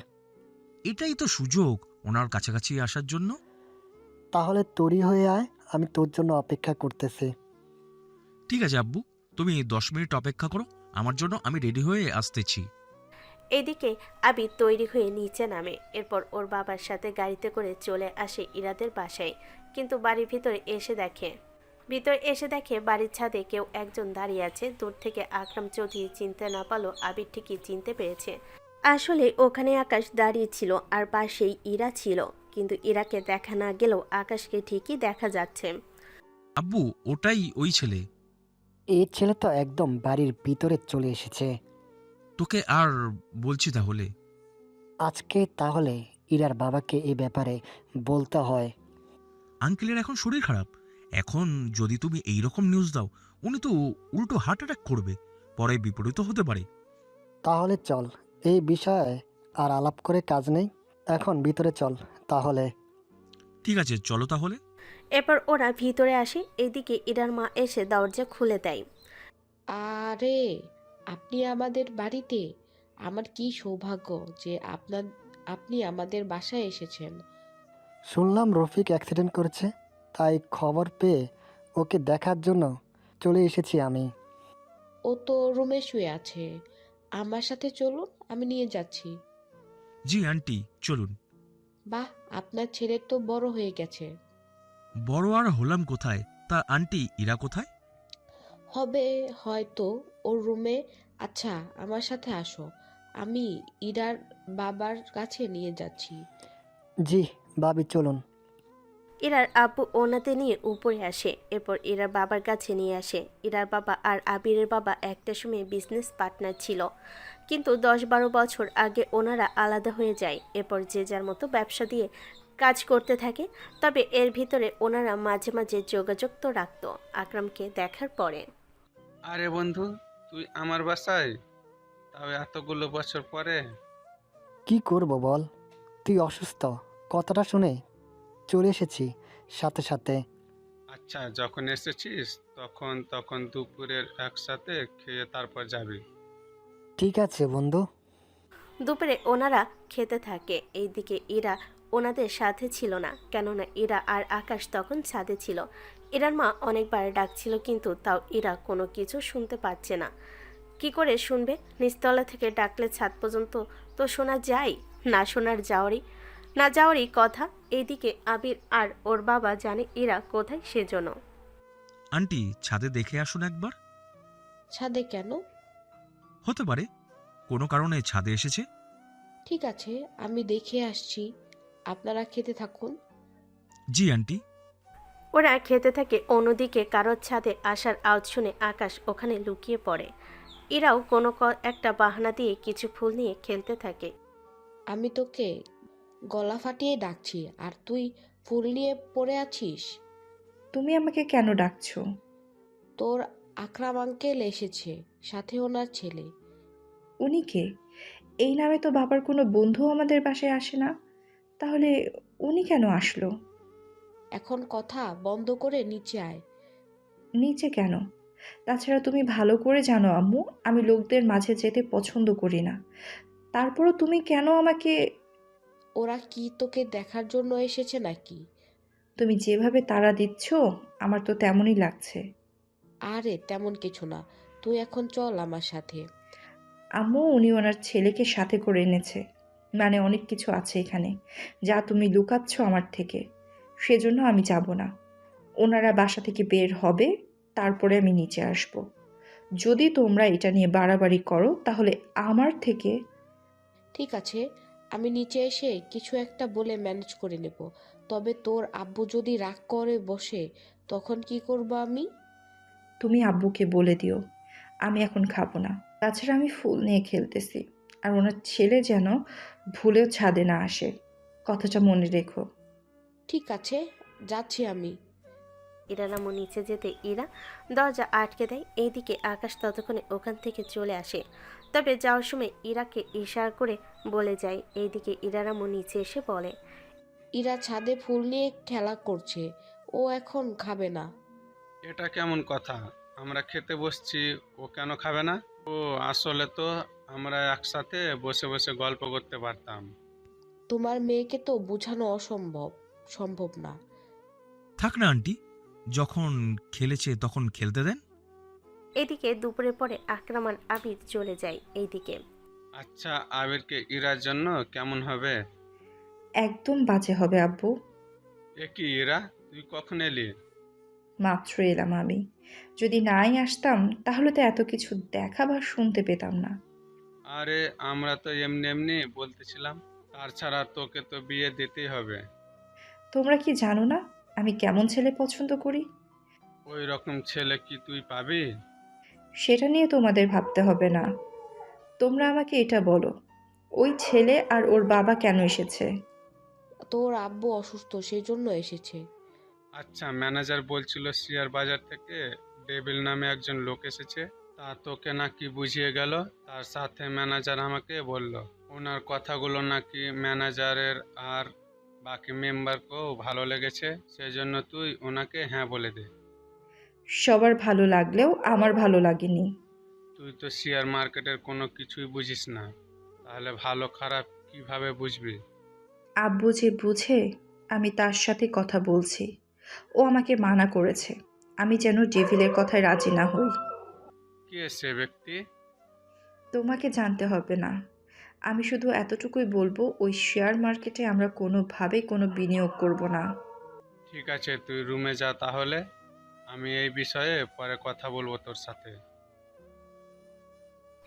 এটাই তো সুযোগ ওনার কাছাকাছি আসার জন্য। তাহলে তৈরি হয়ে আয়, আমি তোর জন্য অপেক্ষা করতেছি। ঠিক আছে আব্বু, তুমি 10 মিনিট অপেক্ষা করো আমার জন্য, আমি রেডি হয়ে আসতেছি। এদিকে আবির তৈরি হয়ে নিচে নামে। এরপর ওর বাবার সাথে গাড়িতে করে চলে আসে ইরাদের বাসায়। কিন্তু বাড়ির ভিতরে এসে দেখে বাড়ির ছাদে কেউ একজন দাঁড়িয়ে আছে। দূর থেকে আকরাম চৌধুরী চিনতে না পারলো আবির ঠিকই চিনতে পেরেছে। আসলে ওখানে আকাশ দাঁড়িয়ে ছিল আর পাশেই ইরা ছিল। কিন্তু ইরাকে দেখা না গেলেও আকাশকে ঠিকই দেখা যাচ্ছে। আব্বু, ওটাই ওই ছেলে। এই ছেলে তো একদম বাড়ির ভিতরে চলে এসেছে। তোকে আর বলছি তাহলে। আজকে তাহলে ইরার বাবাকে এই ব্যাপারে বলতে হয়। আঙ্কেলের এখন শরীর খারাপ। এখন যদি তুমি এই রকম নিউজ দাও, উনি তো উল্টো হার্ট অ্যাটাক করবে। পরে বিপরীত হতে পারে। তাহলে চল, এই বিষয়ে আর আলাপ করে কাজ নেই, এখন ভিতরে চল তাহলে। ঠিক আছে, চলো তাহলে। এরপর ওরা ভিতরে আসে। এদিকে ইরার মা এসে দরজা খুলে দেয়। আরে, আপনি আমাদের বাড়িতে! আমার কি সৌভাগ্য যে আপনি আমাদের বাসায় এসেছেন। শুনলাম রফিক অ্যাক্সিডেন্ট করেছে, তাই খবর পেয়ে ওকে দেখার জন্য চলে এসেছি আমি। ও তো রুমে শুয়ে আছে। আমার সাথে চলুন, আমি নিয়ে যাচ্ছি। জি আন্টি, চলুন। বাহ, আপনার ছেলে তো বড় হয়ে গেছে। বড় আর হলাম কোথায়? তা আন্টি, ইরা কোথায়? হবে হয়তো ওর রুমে। আচ্ছা, আমার সাথে আসো, আমি ইরার বাবার কাছে নিয়ে যাচ্ছি। জি ভাবি, চলুন। ইরার আব্বু ওনাতে নিয়ে উপরে আসে। এরপর ইরার বাবার কাছে নিয়ে আসে। ইরার বাবা আর আবিরের বাবা একটা সময় বিজনেস পার্টনার ছিল, কিন্তু 10-12 বছর আগে ওনারা আলাদা হয়ে যায়। এরপর যে যার মতো ব্যবসা দিয়ে কাজ করতে থাকে। তবে এর ভিতরে ওনারা মাঝে মাঝে যোগাযোগ তো রাখতো আকরামকে দেখার পরে। আরে বন্ধু, তুই আমার বাসায়, তাও এতগুলো বছর পরে? কি করব বল, তুই অসুস্থ, কথাটা শুনে চলে এসেছি সাথে সাথে। আচ্ছা, যখন এসেছিস তখন তখন দুপুরের একসাথে খেয়ে তারপর যাবি। ঠিক আছে বন্ধু। দুপুরে ওনারা খেতে থাকে। এইদিকে ইরা ওনাদের সাথে ছিল না, কেননা ইরা আর আকাশ তখন ছাদে ছিল। ইরার মা অনেকবার ডাকছিল, কিন্তু তাও ইরা কোনো কিছু শুনতে পাচ্ছে না। কি করে শুনবে? নিচতলা থেকে ডাকলে ছাদ পর্যন্ত তো শোনা যায়, না শোনার যাওয়ারই কথা। এইদিকে আবির আর ওর বাবা জানে ইরা কোথায়, সেজন্য। আন্টি, ছাদে দেখে আসুন একবার। ছাদে কেন? হতে পারে কোনো কারণে ছাদে এসেছে। ঠিক আছে, আমি দেখে আসছি, আপনারা খেতে থাকুন। জি আন্টি। ওরা খেতে থাকে। অন্যদিকে কারোর ছাদে আসার আওয়াজ শুনে আকাশ ওখানে লুকিয়ে পড়ে। ইরাও কোনো একটা বাহানা দিয়ে কিছু ফুল নিয়ে খেলতে থাকে। আমি তোকে গলা ফাটিয়ে ডাকছি, আর তুই ফুল নিয়ে পড়ে আছিস। তুমি আমাকে কেন ডাকছো? তোর আকরাম আঙ্কেল এসেছে, সাথে ওনার ছেলে। উনি কে? এই নামে তো বাবার কোনো বন্ধু আমাদের বাসায় আসে না, তাহলে উনি কেন আসলো? এখন কথা বন্ধ করে নিচে আয়। নিচে কেন? তাছাড়া তুমি ভালো করে জানো আম্মু, আমি লোকদের মাঝে যেতে পছন্দ করি না। তারপরও তুমি কেন আমাকে? ওরা কি তোকে দেখার জন্য এসেছে নাকি? তুমি যেভাবে তাড়া দিচ্ছ আমার তো তেমনই লাগছে। আরে তেমন কিছু না, তুই এখন চল আমার সাথে। আম্মু, উনি ওনার ছেলেকে সাথে করে এনেছে, মানে অনেক কিছু আছে এখানে যা তুমি লুকাচ্ছ আমার থেকে, সেজন্য আমি যাব না। ওনারা বাসা থেকে বের হবে, তারপরে আমি নিচে আসব। যদি তোমরা এটা নিয়ে বাড়াবাড়ি করো তাহলে আমার থেকে। ঠিক আছে, আমি নিচে এসে কিছু একটা বলে ম্যানেজ করে নেব। তবে তোর আব্বু যদি রাগ করে বসে, তখন কি করব আমি? তুমি আব্বুকে বলে দিও আমি এখন খাবো না। তাছাড়া আমি ফুল নিয়ে খেলতেছি, আর ওনার ছেলে যেন ভুলেও ছাদে না আসে, কথাটা মনে রেখো। ঠিক আছে, যাচ্ছি আমি। ইরার আম্মু নিচে যেতে ইরা দরজা আটকে দেয়। এইদিকে আকাশ ততক্ষণে ওখান থেকে চলে আসে, তবে যাওয়ার সময় ইরাকে ইশারা করে বলে যায়। এইদিকে ইরার আম্মু নিচে এসে বলে, ইরা ছাদে ফুল নিয়ে খেলা করছে, ও এখন খাবে না। এটা কেমন কথা? আমরা খেতে বসছি, ও কেন খাবে না? ও আসলে তো আমরা একসাথে বসে বসে গল্প করতে পারতাম। তোমার মেয়েকে তো বোঝানো সম্ভব না। থাক না আন্টি, যখন খেলেছে তখন খেলতে দেন। এদিকে দুপুরের পরে আকরাম আর আবির চলে যায়। এইদিকে আচ্ছা, আবিরকে ইরার জন্য কেমন হবে? একদম বাজে হবে আব্বু। এ কি ইরা, তুই কখন এলি? মাত্র এলাম আমি। যদি নাই আসতাম তাহলে তো এত কিছু দেখা বা শুনতে পেতাম না। আরে আমরা তো এমনি এমনি বলতেছিলাম, তাছাড়া তোকে তো বিয়ে দিতেই হবে। তোমরা কি জানো না আমি কেমন ছেলে পছন্দ করি? ওই রকম ছেলে কি তুই পাবি? সেটা নিয়ে তোমাদের ভাবতে হবে না। তোমরা আমাকে এটা বলো, ওই ছেলে আর ওর বাবা কেন এসেছে? তোর আব্বু অসুস্থ সেই জন্য এসেছে। আচ্ছা, ম্যানেজার বলছিল শেয়ার বাজার থেকে ডেভিল নামে একজন লোক এসেছে, তা তোকে নাকি বুঝিয়ে গেল। তার সাথে ম্যানেজার আমাকে বলল ওনার কথাগুলো নাকি ম্যানেজারের আর বাকি মেম্বারকেও ভালো লেগেছে, সেজন্য তুই ওনাকে হ্যাঁ বলে দে। সবার ভালো লাগলেও আমার ভালো লাগেনি। তুই তো শেয়ার মার্কেটের কোনো কিছুই বুঝিস না, তাহলে ভালো খারাপ কিভাবে বুঝবি? আব্বু যে বুঝে, আমি তার সাথে কথা বলছি। ও আমাকে মানা করেছে আমি যেন ডেভিলের কথায় রাজি না হই। কে সে ব্যক্তি? তোমাকে জানতে হবে না। আমি শুধু এতটুকুই বলবো, ওই শেয়ার মার্কেটে আমরা কোনোভাবেই কোনো বিনিয়োগ করব না। ঠিক আছে, তুই রুমে যা তাহলে, আমি এই বিষয়ে পরে কথা বলবো তোর সাথে।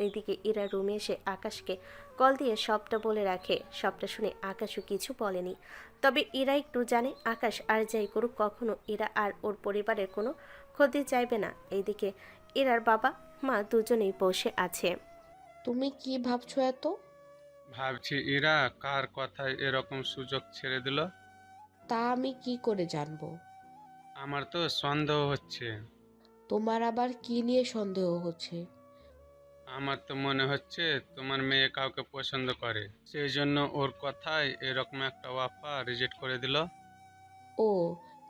এদিকে ইরা রুমে এসে আকাশকে কল দিয়ে সবটা বলে রাখে। সবটা শুনে আকাশও কিছু বলেনি, তবে ইরা একটু জানে আকাশ আর যাই করুক কখনো ইরা আর ওর পরিবারের কোনো ক্ষতি চাইবে না। এইদিকে ইরার বাবা মা দুজনেই বসে আছে। তুমি কি ভাবছো এত? ভাবছি ইরা কার কথায় এরকম সুযোগ ছেড়ে দিল। তা আমি কি করে জানবো? আমার তো সন্দেহ হচ্ছে। তোমার আবার কি নিয়ে সন্দেহ হচ্ছে? আমার তো মনে হচ্ছে তোমার মেয়ে কাউকে পছন্দ করে, সেই জন্য ওর কথায় এরকম একটা অফার রিজেক্ট করে দিল। ও,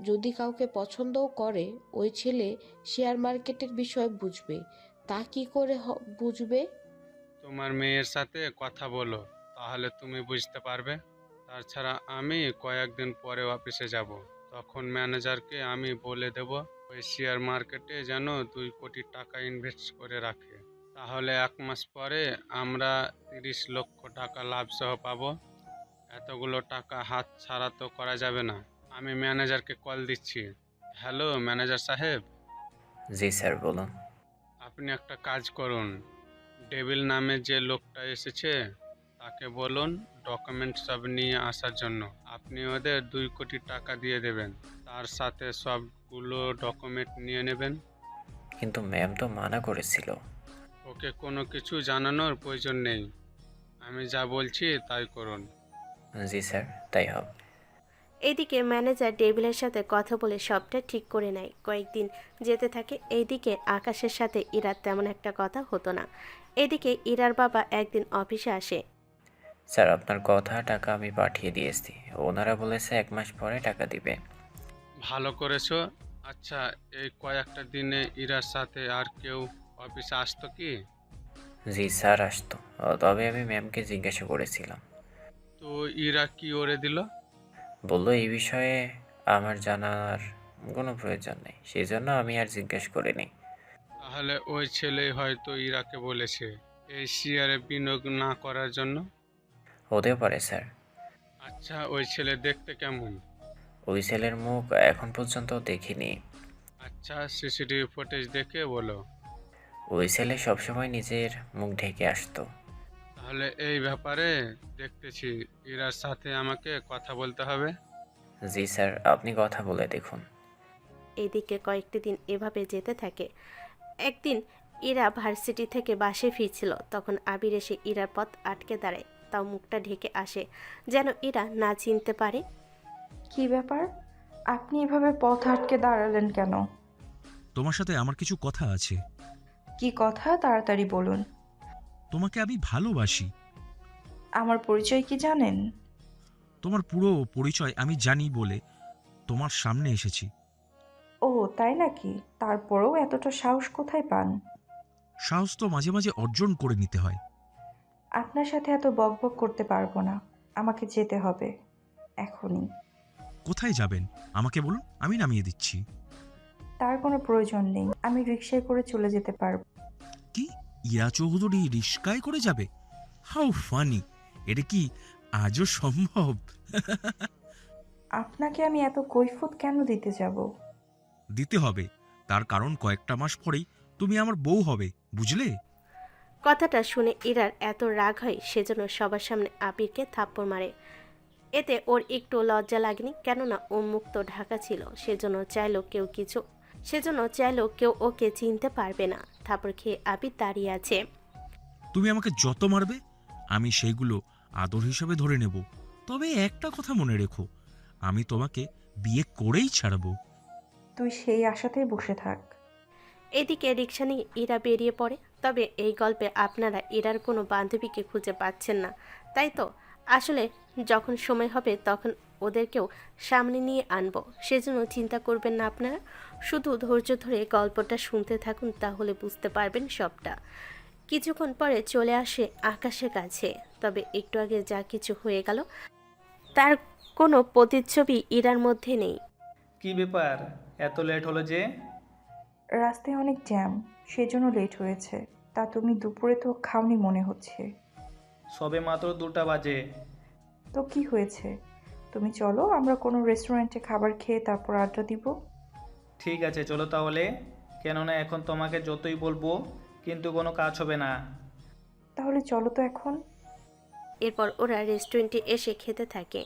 যদি কাউকে পছন্দও করে ওই ছেলে শেয়ার মার্কেটের বিষয় বুঝবে, তা কি করে বুঝবে? তোমার মেয়ের সাথে কথা বলো, তাহলে তুমি বুঝতে পারবে। তাছাড়া আমি কয়েকদিন পরে অফিসে যাব, তখন ম্যানেজারকে আমি বলে দেব ওই শেয়ার মার্কেটে যেন 2 কোটি টাকা ইনভেস্ট করে রাখে। তাহলে 1 মাস পরে আমরা 30 লক্ষ টাকা লাভ সহ পাবো। এতগুলো টাকা হাত ছাড়া তো করা যাবে না। আমি ম্যানেজারকে কল দিচ্ছি। হ্যালো ম্যানেজার সাহেব। জি স্যার, বলুন। আপনি একটা কাজ করুন, ডেভিল নামে যে লোকটা এসেছে তাকে বলুন ডকুমেন্ট সব নিয়ে আসার জন্য। আপনি ওদের 2 কোটি টাকা দিয়ে দেবেন, তার সাথে সবগুলো ডকুমেন্ট নিয়ে নেবেন। কিন্তু ম্যাম তো মানা করেছিল। ওকে কোনো কিছু জানানোর প্রয়োজন নেই, আমি যা বলছি তাই করুন। জি স্যার, তাই হবে। এইদিকে ম্যানেজার ডেভিলের সাথে কথা বলে সবটা ঠিক করে নেয়। কয়েকদিন যেতে থাকে। এইদিকে আকাশের সাথে ইরার তেমন একটা কথা হতো না। এদিকে ইরার বাবা একদিন অফিসে আসে। স্যার, আপনার কথা টাকা আমি পাঠিয়ে দিয়েছি, ওনারা বলেছে 1 মাস পরে টাকা দিবে। ভালো করেছো। আচ্ছা, এই কয়েকটা দিনে ইরার সাথে আর কেউ অফিসে আসতো কি? জি স্যার, আসতো, তবে আমি ম্যামকে জিজ্ঞাসা করেছিলাম। তো ইরা কি ওরে দিল? বললো এই বিষয়ে আমার জানার কোনো প্রয়োজন নেই, সেই জন্য আমি আর জিজ্ঞেস করিনি। তাহলে ওই ছেলে হয়তো ইরাকে বলেছে এই শেয়ারে বিনিয়োগ না করার জন্য। হতেও পারে স্যার। আচ্ছা, ওই ছেলে দেখতে কেমন? ওই ছেলের মুখ এখন পর্যন্ত দেখিনি। আচ্ছা, সিসিটিভি ফুটেজ দেখে বলো। ওই ছেলে সবসময় নিজের মুখ ঢেকে আসতো। তাহলে এই ব্যাপারে দেখতেছি, ইরার সাথে আমাকে কথা বলতে হবে। জি স্যার, আপনি কথা বলে দেখুন। এইদিকে কয়েকটি দিন এভাবে যেতে থাকে। একদিন ইরা ভার্সিটি থেকে বাসে ফিরছিল, তখন আবির এসে ইরার পথ আটকে দাঁড়ায়। তাও মুখটা ঢেকে আসে যেন ইরা না চিনতে পারে। কি ব্যাপার, আপনি এভাবে পথ আটকে দাঁড়ালেন কেন? তোমার সাথে আমার কিছু কথা আছে। কি কথা, তাড়াতাড়ি বলুন। তোমাকে আমি ভালোবাসি। আমার পরিচয় কি জানেন? তোমার পুরো পরিচয় আমি জানি বলে তোমার সামনে এসেছি। ও তাই নাকি? তারপরেও এতটা সাহস কোথায় পান? সাহস তো মাঝে মাঝে অর্জন করে নিতে হয়। আপনার সাথে এত বকবক করতে পারবো না, আমাকে যেতে হবে এখনই। কোথায় যাবেন আমাকে বলুন, আমি নামিয়ে দিচ্ছি। তার কোনো প্রয়োজন নেই, আমি রিকশায় করে চলে যেতে পারবো। কি, ইরা চৌধুরী রিস্কায় করে যাবে? How funny! এটা কি আজও সম্ভব? আপনাকে আমি এত কৈফিয়ত কেন দিতে যাব? দিতে হবে, তার কারণ কয়েকটা মাস পরেই তুমি আমার বউ হবে, বুঝলে? কথাটা শুনে ইরার এত রাগ হয় সেজন্য সবার সামনে আবিরকে থাপ্পড় মারে। এতে ওর একটু লজ্জা লাগেনি, কেননা ও মুখ তো ঢাকা ছিল। সেজন্য চাইলেও কেউ ওকে চিনতে পারবে না। থাপড় খেয়ে আবির দাঁড়িয়ে আছে। তুমি আমাকে যত মারবে আমি সেইগুলো আদর হিসাবে ধরে নেব। তবে একটা কথা মনে রেখো, আমি তোমাকে বিয়ে করেই ছাড়বো। তুই সেই আশাতেই বসে থাক। এদিকে রিকশা নিয়ে ইরা বেরিয়ে পড়ে। তবে এই গল্পে আপনারা ইরার কোনো বান্ধবীকে খুঁজে পাচ্ছেন না, তাই তো? আসলে যখন সময় হবে তখন ওদেরকেও সামনে নিয়ে আনবো, সেজন্য চিন্তা করবেন না আপনারা। শুধু ধৈর্য ধরে গল্পটা শুনতে থাকুন, তাহলে বুঝতে পারবেন সবটা। কিছুক্ষণ পরে চলে আসে আকাশের কাছে। তবে একটু আগে যা কিছু হয়ে গেল তার কোনো প্রতিচ্ছবি ইরার মধ্যে নেই। কি ব্যাপার, এত লেট হলো যে? রাস্তায় অনেক জ্যাম, সেজন্য লেট হয়েছে। তা তুমি দুপুরে তো খাওনি মনে হচ্ছে। সবে মাত্র 2টা বাজে। তো কি হয়েছে? তুমি চলো, আমরা কোনো রেস্টুরেন্টে খাবার খেয়ে তারপর আড্ডা দিব। ঠিক আছে, চলো তাহলে। কেননা এখন তোমাকে যতই বলবো কিন্তু কোনো কাজ হবে না। তাহলে চলো তো এখন। এরপর ওরা রেস্টুরেন্টে এসে খেতে থাকে।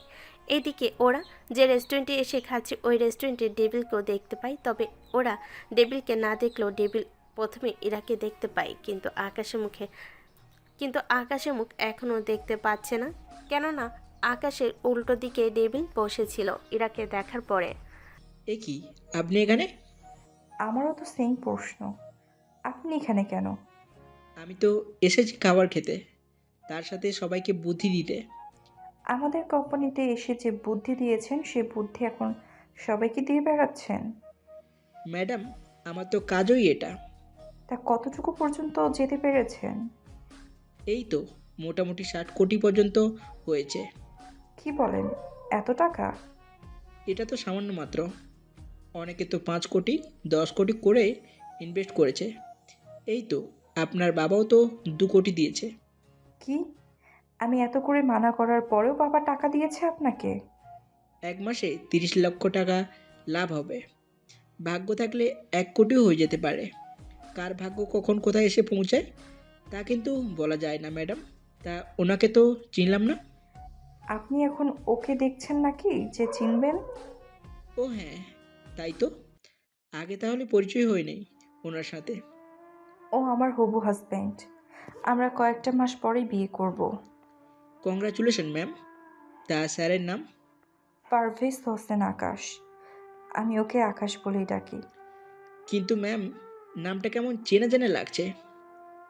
এদিকে ওরা যে রেস্টুরেন্টে এসে খাচ্ছে ওই রেস্টুরেন্টে ডেভিলকেও দেখতে পায়। তবে ওরা ডেভিলকে না দেখলেও ডেভিল প্রথমে ইরাকে দেখতে পায়, কিন্তু আকাশের মুখ এখনও দেখতে পাচ্ছে না, কেননা আকাশের উল্টো দিকে ডেভিল বসেছিল ইরাকে দেখার পরে। এ কি, আপনি এখানে? আমারও তো সেম প্রশ্ন, আপনি এখানে কেন? আমি তো এসেছি খাবার খেতে, তার সাথে সবাইকে বুদ্ধি দিতে। আমাদের কোম্পানিতে এসে যে বুদ্ধি দিয়েছেন সে বুদ্ধি এখন সবাইকে দিয়ে বেড়াচ্ছেন? ম্যাডাম, আমার তো কাজই এটা। তা কতটুকু পর্যন্ত যেতে পেরেছেন? এই তো মোটামুটি 60 কোটি পর্যন্ত হয়েছে। কি বলেন, এত টাকা? এটা তো সামান্য মাত্র। অনেকে তো 5 কোটি 10 কোটি করে ইনভেস্ট করেছে। এই তো আপনার বাবাও তো 2 কোটি দিয়েছে। কি, আমি এত করে মানা করার পরেও বাবা টাকা দিয়েছে আপনাকে? 1 মাসে 30 লক্ষ টাকা লাভ হবে। ভাগ্য থাকলে 1 কোটিও হয়ে যেতে পারে। কার ভাগ্য কখন কোথায় এসে পৌঁছায় তা কিন্তু বলা যায় না ম্যাডাম। তা ওনাকে তো চিনলাম না। আপনি এখন ওকে দেখছেন নাকি যে চিনবেন? ও হ্যাঁ, তাই তো। আগে তাহলে পরিচয় হয়নি ওনার সাথে। ও আমার হবু হাজব্যান্ড। আমরা কয়েকটা মাস পরেই বিয়ে করব। Congratulation ma'am. তা স্যারের নাম? পারভেজ হোসেন আকাশ। আমি ওকে আকাশ বলেই ডাকি। কিন্তু ম্যাম, নামটা কেমন চেনা চেনা লাগছে।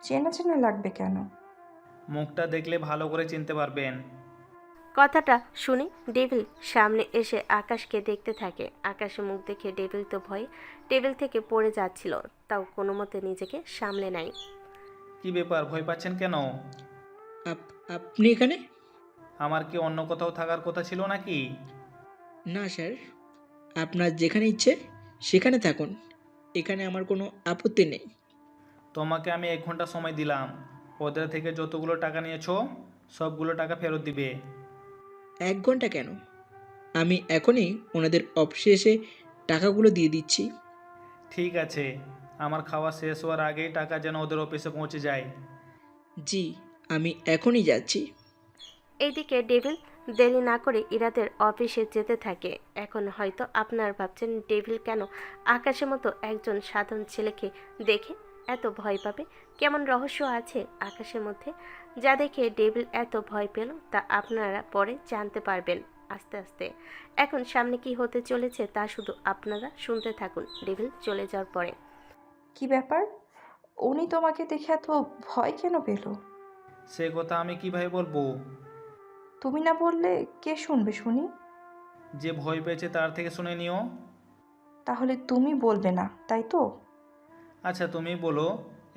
চেনা চেনা লাগবে কেন? মুখটা দেখলে ভালো করে চিনতে পারবেন। কথাটা শুনে ডেভিল সামনে এসে আকাশকে দেখতে থাকে। আকাশের মুখ দেখে ডেভিল তো ভয়ে টেবিল থেকে পড়ে যাচ্ছিল, তাও কোনো মতে নিজেকে সামলে নেয়। কি ব্যাপার, ভয় পাচ্ছেন কেন? আপনি এখানে? আমার কি অন্য কোথাও থাকার কথা ছিল নাকি? না স্যার, আপনার যেখানে ইচ্ছে সেখানে থাকুন, এখানে আমার কোনো আপত্তি নেই। তোমাকে আমি 1 ঘন্টা সময় দিলাম। ওদের থেকে যতগুলো টাকা নিয়েছো সবগুলো টাকা ফেরত দিবে। 1 ঘন্টা কেন, আমি এখনই ওনাদের অফিসে এসে টাকাগুলো দিয়ে দিচ্ছি। ঠিক আছে, আমার খাওয়া শেষ হওয়ার আগেই টাকা যেন ওদের অফিসে পৌঁছে যায়। জি, আমি এখনই যাচ্ছি। এইদিকে ডেভিল দেরি না করে ইরাদের অফিসে যেতে থাকে। এখন হয়তো আপনারা ভাবছেন ডেভিল কেন আকাশের মতো একজন সাধারণ ছেলেকে দেখে এত ভয় পাবে। কেমন রহস্য আছে আকাশের মধ্যে, যা দেখে ডেভিল এত ভয় পেল তা আপনারা পরে জানতে পারবেন আস্তে আস্তে। এখন সামনে কি হতে চলেছে তা শুধু আপনারা শুনতে থাকুন ডেভিল চলে যাওয়ার পরে। কি ব্যাপার, উনি তোমাকে দেখে এত ভয় কেন পেল? সে কথা আমি কিভাবে বলবো? তুমি না বললে কে শুনবে শুনি? যে ভয় পেয়েছে তার থেকে শুনে নিও। তাহলে তুমি বলবে না, তাই তো? আচ্ছা তুমি বলো,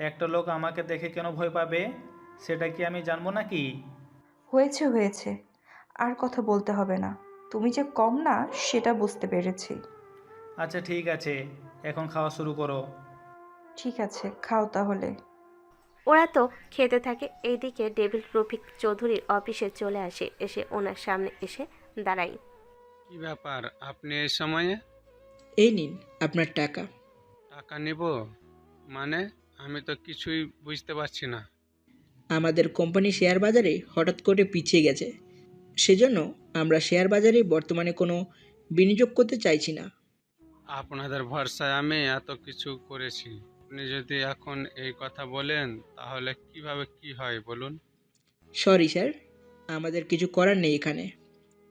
একটা লোক আমাকে দেখে কেন ভয় পাবে সেটা কি আমি জানবো নাকি? হয়েছে হয়েছে, আর কথা বলতে হবে না। তুমি যে কম না সেটা বুঝতে পেরেছি। আচ্ছা ঠিক আছে, এখন খাওয়া শুরু করো। ঠিক আছে, খাও তাহলে। ওরা তো খেতে থাকে। এইদিকে ডেভিল রফিক চৌধুরীর অফিসে চলে আসে, এসে ওনার সামনে এসে দাঁড়ায়। কি ব্যাপার, আপনি এই সময়ে? এই নিন আপনার টাকা। টাকা নেব মানে? আমি তো কিছুই বুঝতে পারছি না। আমাদের কোম্পানি শেয়ার বাজারে হঠাৎ করে পিছিয়ে গেছে, সেজন্য আমরা শেয়ার বাজারে বর্তমানে কোনো বিনিয়োগ করতে চাইছি না। আপনাদের ভরসায় আমি এত কিছু করেছি, আপনি যদি এখন এই কথা বলেন তাহলে কিভাবে কি হয় বলুন? সরি স্যার, আমাদের কিছু করার নেই এখানে।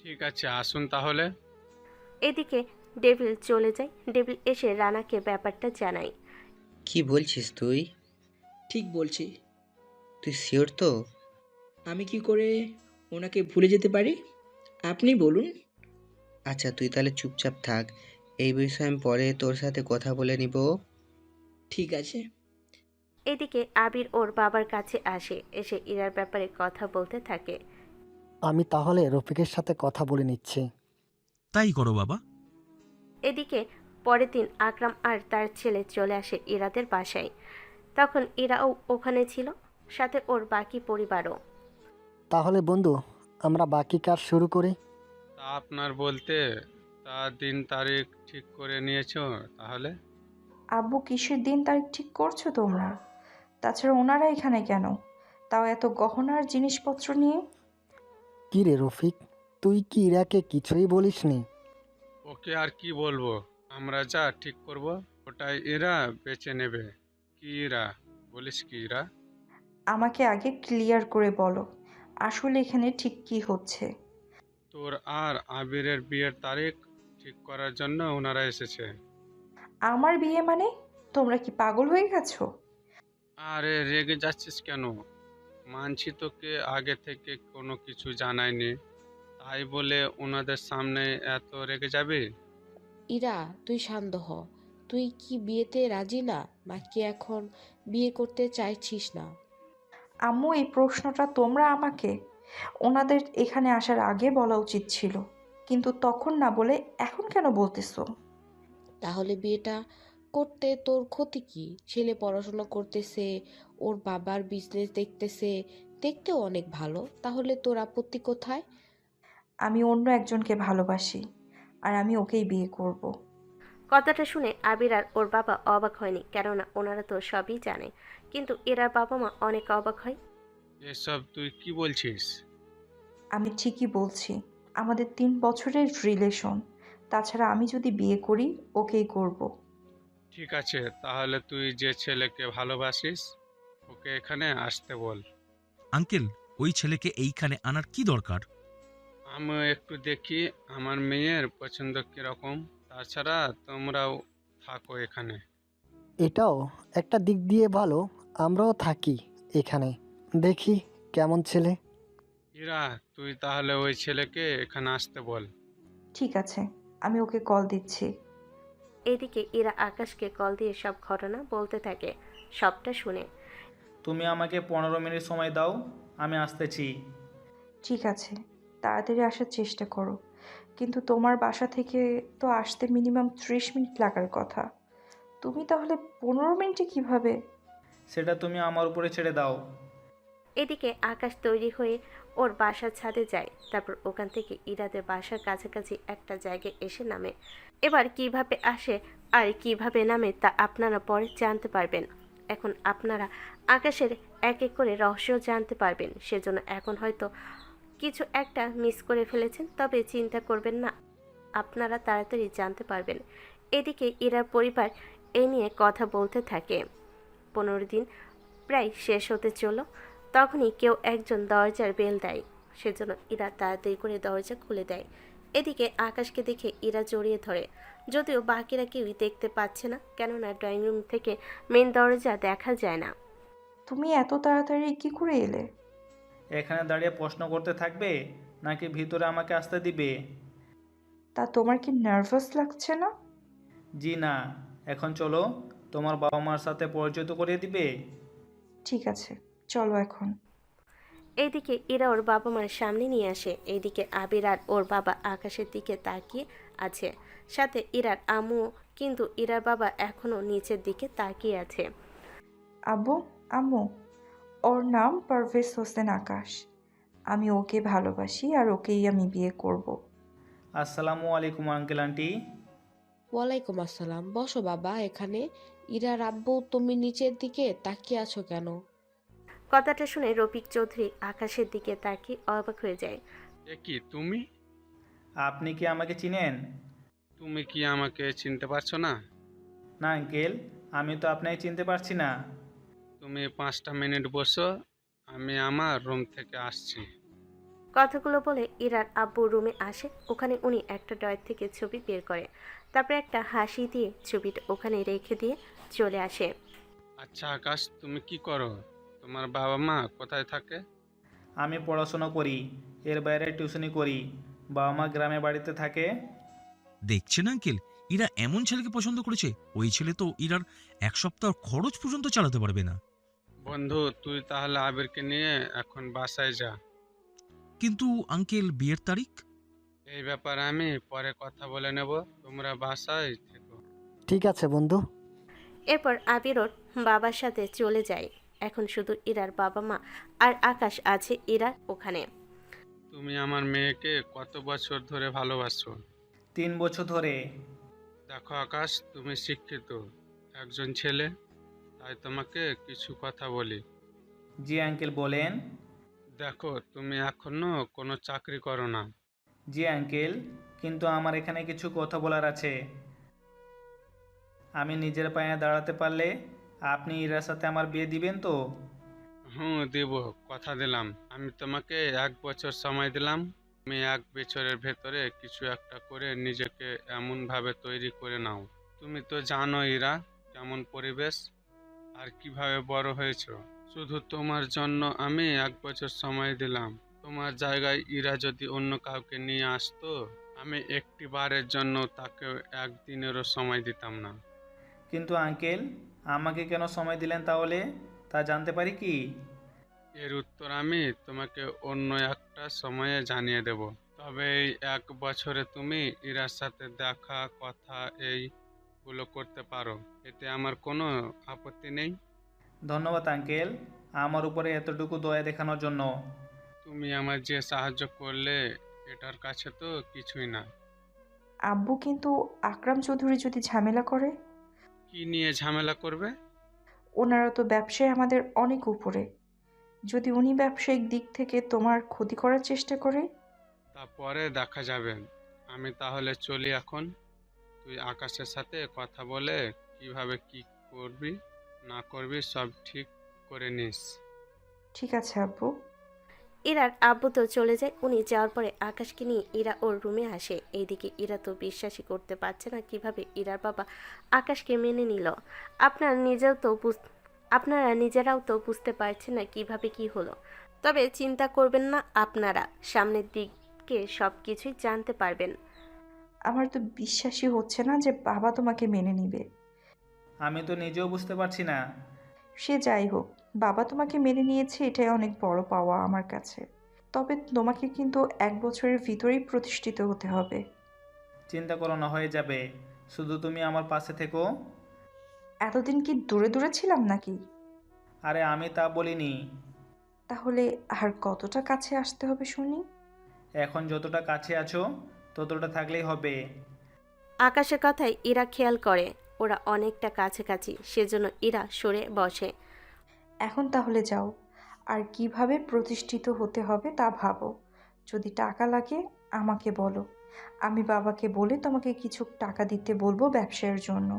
ঠিক আছে, আসুন তাহলে। এদিকে ডেভিল চলে যায়। ডেভিল এসে রানাকে ব্যাপারটা জানায়। কি বলছিস তুই? ঠিক বলছি। তুই শিওর তো? আমি কি করে ওনাকে ভুলে যেতে পারি, আপনি বলুন। আচ্ছা, তুই তাহলে চুপচাপ থাক। এই বিষয়ে আমি পরে তোর সাথে কথা বলে নিব। ঠিক আছে। এদিকে আবির ওর বাবার কাছে আসে, এসে ইরার ব্যাপারে কথা বলতে থাকে। আমি তাহলে রফিকের সাথে কথা বলে নিচ্ছি। তাই করো বাবা। এদিকে পরের দিন আকরাম আর তার ছেলে চলে আসে ইরাদের বাসায়। তখন ইরাও ওখানে ছিল, সাথে ওর বাকি পরিবারও। তাহলে বন্ধু, আমরা বাকি কাজ শুরু করি। তা আপনার বলতে, তা দিন তারিখ ঠিক করে নিয়েছো তাহলে? আব্বু, কিসের দিন তারিখ ঠিক করছো তোমরা? তাছাড়া ওনারা এখানে কেন, তাও এত গহনার জিনিসপত্র নিয়ে? কি রে রফিক, তুই কি ইরাকে কিছুই বলিসনি? ওকে আর কি বলবো, আমরা যা ঠিক করব ওটাই এরা বেছে নেবে। কি ইরা, বলিস কি ইরা? আমাকে আগে ক্লিয়ার করে বলো, আসলে এখানে ঠিক কি হচ্ছে? তোর আর আবিরের বিয়ের তারিখ ঠিক করার জন্য ওনারা এসেছে। আমার বিয়ে মানে? তোমরা কি পাগল হয়ে গেছো? আরে রেগে যাচ্ছিস কেন? মানছি তোকে আগে থেকে কোনো কিছু জানায়নি, তাই বলে ওনাদের সামনে এত রেগে যাবে? ইরা, তুই শান্ত হ। তুই কি বিয়েতে রাজি না, নাকি এখন বিয়ে করতে চাইছিস না? আম্মু, এই প্রশ্নটা তোমরা আমাকে ওনাদের এখানে আসার আগে বলা উচিত ছিল, কিন্তু তখন না বলে এখন কেন বলতেছো? তাহলে বিয়েটা করতে তোর ক্ষতি কি? ছেলে পড়াশোনা করতেছে, ওর বাবার বিজনেস দেখতেছে, দেখতেও অনেক ভালো। তাহলে তোর আপত্তি কোথায়? আমি অন্য একজনকে ভালোবাসি, আর আমি ওকেই বিয়ে করব। কথাটা শুনে আবির আর ওর বাবা অবাক হয়নি, কেননা ওনারা তো সবই জানে। কিন্তু এরার বাবা মা অনেক অবাক হয়। এসব তুই কি বলছিস? আমি ঠিকই বলছি, আমাদের 3 বছরের রিলেশন। তাছাড়া আমি যদি বিয়ে করি, ওকেই করব। ঠিক আছে, তাহলে তুই যে ছেলেকে ভালোবাসিস ওকে এখানে আসতে বল। আঙ্কেল, ওই ছেলেকে এইখানে আনার কি দরকার? আমি একটু দেখি আমার মেয়ের পছন্দ কিরকম, তাছাড়া তোমরাও থাকো এখানে। এটাও একটা দিক দিয়ে ভালো, আমরাও থাকি এখানে, দেখি কেমন ছেলে। ইরা, তুই তাহলে ওই ছেলেকে এখানে আসতে বল। ঠিক আছে, আমি ওকে কল দিচ্ছি। এদিকে ইরা আকাশকে কল দিয়ে সব ঘটনা বলতে থাকে। সবটা শুনে তুমি আমাকে 15 মিনিট সময় দাও, আমি আসতেছি। ঠিক আছে, তাড়াতাড়ি আসার চেষ্টা করো, কিন্তু তোমার বাসা থেকে তো আসতে মিনিমাম 30 মিনিট লাগার কথা। তুমি তাহলে 15 মিনিটে কিভাবে? সেটা তুমি আমার উপরে ছেড়ে দাও। এদিকে আকাশ তৈরি হয়ে ওর বাসার ছাদে যায়। তারপর ওখান থেকে ইরাদের বাসার কাছাকাছি একটা জায়গায় এসে নামে। এবার কিভাবে আসে আর কিভাবে নামে তা আপনারা পরে জানতে পারবেন। এখন আপনারা আকাশের এক এক করে রহস্য জানতে পারবেন। সেজন্য এখন হয়তো কিছু একটা মিস করে ফেলেছেন, তবে চিন্তা করবেন না, আপনারা তাড়াতাড়ি জানতে পারবেন। এদিকে ইরার পরিবার এই নিয়ে কথা বলতে থাকে। 15 দিন প্রায় শেষ হতে চলল। তখনই কেউ একজন দরজার বেল দেয়। সেজন্য ইরা তাড়াতাড়ি করে দরজা খুলে দেয়। এদিকে আকাশকে দেখে ইরা জড়িয়ে ধরে, যদিও বাকিরা কেউই দেখতে পাচ্ছে না, কেননা ড্রয়িং রুম থেকে মেন দরজা দেখা যায় না। তুমি এত তাড়াতাড়ি কি করে এলে? এখানে দাঁড়িয়ে প্রশ্ন করতে থাকবে নাকি ভিতরে আমাকে আসতে দিবে? তা তোমার কি নার্ভাস লাগছে না? জি না। এখন চলো, তোমার বাবা মার সাথে পরিচিত করিয়ে দিবে। ঠিক আছে, চলো এখন। এইদিকে ইরা ওর বাবা মার সামনে নিয়ে আসে। এইদিকে আবির আর ওর বাবা আকাশের দিকে তাকিয়ে আছে, সাথে ইরার আম্মু, কিন্তু ইরার বাবা এখনো নিচের দিকে তাকিয়ে আছে। আব্বু, আম্মু, ওর নাম পারভেজ হোসেন আকাশ। আমি ওকে ভালোবাসি আর ওকেই আমি বিয়ে করব। আসসালামু আলাইকুম আঙ্কেল আন্টি। ওয়ালাইকুম আসসালাম। বসো বাবা এখানে। ইরা, আব্বু, তুমি নিচের দিকে তাকিয়ে আছো কেন? কথাটা শুনে রফিক চৌধুরী আকাশের দিকে তাকিয়ে অবাক হয়ে যায়। এ কি তুমি? আপনি কি আমাকে চিনেন? তুমি কি আমাকে চিনতে পারছো না? না আঙ্কেল, আমি তো আপনাকে চিনতে পারছি না। তুমি 5টা মিনিট বসো, আমি আমার রুম থেকে আসছি। কথাগুলো বলে ইরার আব্বু রুমে আসে। ওখানে উনি একটা ড্রয়ার থেকে ছবি বের করে, তারপরে একটা হাসি দিয়ে ছবিটা ওখানে রেখে দিয়ে চলে আসে। আচ্ছা আকাশ, তুমি কি করো? তোমার বাবা মা কোথায় থাকে? আমি পড়াশোনা করি, এর বাইরে টিউশনি করি। বাবা মা গ্রামে বাড়িতে থাকে। দেখছেন আঙ্কেল, ইরা এমন ছেলেকে পছন্দ করেছে, ওই ছেলে তো ইরার এক সপ্তাহ খরচ পর্যন্ত চালাতে পারবে না। বন্ধু, তুই তাহলে আবিরকে নিয়ে এখন বাসায় যা। কিন্তু আঙ্কেল, বিয়ের তারিখ? এই ব্যাপারে আমি পরে কথা বলে নেব, তোমরা বাসায় থেকো। ঠিক আছে বন্ধু। এরপর আবির ওর বাবার সাথে চলে যায়। এখন শুধু ইরার বাবা মা আর আকাশ আছে ইরার ওখানে। তুমি আমার মেয়েকে কত বছর ধরে ভালোবাসো? 3 বছর ধরে। দেখো আকাশ, তুমি শিক্ষিত একজন ছেলে, তাই তোমাকে কিছু কথা বলি। জি আঙ্কেল, বলেন। দেখো, তুমি এখনো কোনো চাকরি করো না। জি আঙ্কেল, কিন্তু আমার এখানে কিছু কথা বলার আছে। আমি নিজের পায়ে দাঁড়াতে পারলে আপনি ইরার সাথে আমার বিয়ে দিবেন তো? হুম, দিব, কথা দিলাম। আমি তোমাকে 1 বছর সময় দিলাম। তুমি 1 বছরের ভেতরে কিছু একটা করে নিজেকে এমনভাবে তৈরি করে নাও। তুমি তো জানো ইরা, কেমন পরিবেশ আর কিভাবে বড় হয়েছো। শুধু তোমার জন্য আমি 1 বছর সময় দিলাম। তোমার জায়গায় ইরা যদি অন্য কাউকে নিয়ে আসতো, আমি একটি বারের জন্য তাকে একদিনেরও সময় দিতাম না। কিন্তু আঙ্কেল, আমাকে কেন সময় দিলেন তাহলে, তা জানতে পারি কি? এর উত্তর আমি তোমাকে অন্য একটা সময়ে জানিয়ে দেব। তবে এই 1 বছরে তুমি ইরার সাথে দেখা, কথা এইগুলো করতে পারো, এতে আমার কোনো আপত্তি নেই। ধন্যবাদ আঙ্কেল, আমার উপরে এতটুকু দয়া দেখানোর জন্য। তুমি আমার যে সাহায্য করলে, এটার কাছে তো কিছুই না। আব্বু, কিন্তু আকরাম চৌধুরী যদি ঝামেলা করে? কি নিয়ে ঝামেলা করবে? ওনারা তো ব্যবসায় আমাদের অনেক উপরে। যদি উনি ব্যবসায়িক দিক থেকে তোমার ক্ষতি করার চেষ্টা করে? তা পরে দেখা যাবে। আমি তাহলে চলি এখন। তুই আকাশের সাথে কথা বলে কিভাবে কি করবি না করবি সব ঠিক করে নিস। ঠিক আছে আব্বু। ইরার আব্বু তো চলে যায়। উনি যাওয়ার পরে আকাশকে নিয়ে ইরা ওর রুমে আসে। এইদিকে ইরা তো বিশ্বাসই করতে পারছে না কিভাবে ইরার বাবা আকাশকে মেনে নিল। আপনারা নিজেরাও তো বুঝতে পারছেন না কিভাবে কি হলো। তবে চিন্তা করবেন না, আপনারা সামনের দিকে সব কিছুই জানতে পারবেন। আমার তো বিশ্বাসই হচ্ছে না যে বাবা তোমাকে মেনে নিবে। আমি তো নিজেও বুঝতে পারছি না। সে যাই হোক, বাবা তোমাকে মেনে নিয়েছে, এটাই অনেক বড় পাওয়া আমার কাছে। তবে তোমাকে কিন্তু 1 বছরের ভিতরেই প্রতিষ্ঠিত হতে হবে। চিন্তা করো না, হয়ে যাবে। শুধু তুমি আমার পাশে থেকো। এতদিন কি দূরে দূরে ছিলাম নাকি? আরে আমি তা বলিনি। তাহলে আর কতটা কাছে আসতে হবে শুনি? এখন যতটা কাছে আছো ততটা থাকলেই হবে। আকাশের কথায় ইরা খেয়াল করে ওরা অনেকটা কাছাকাছি, সেজন্য ইরা সরে বসে। এখন তাহলে যাও, আর কিভাবে প্রতিষ্ঠিত হতে হবে তা ভাবো। যদি টাকা লাগে আমাকে বলো, আমি বাবাকে বলে তোমাকে কিছু টাকা দিতে বলবো ব্যবসায়ের জন্য।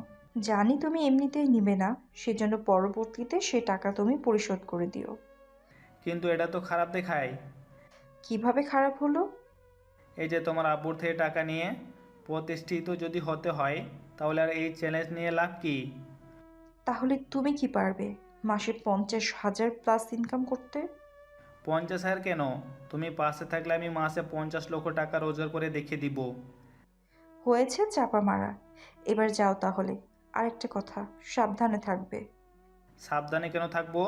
জানি তুমি এমনিতেই নিবে না, সেজন্য পরবর্তীতে সে টাকা তুমি পরিশোধ করে দিও। কিন্তু এটা তো খারাপ দেখায়। কিভাবে খারাপ হলো? এই যে তোমার আব্বুর থেকে টাকা নিয়ে প্রতিষ্ঠিত যদি হতে হয়, তাহলে আর এই চ্যালেঞ্জ নিয়ে লাভ কি? তাহলে তুমি কি পারবে মাসে 50,000 প্লাস ইনকাম করতে? 50,000 কেন? তুমি পাশে থাকলে আমি মাসে 50 লক্ষ টাকা রোজগার করে দেখিয়ে দিব। হয়েছে চাপা মারা, এবার যাও তাহলে। আরেকটা কথা, সাবধানে থাকবে। সাবধানে কেন থাকবো?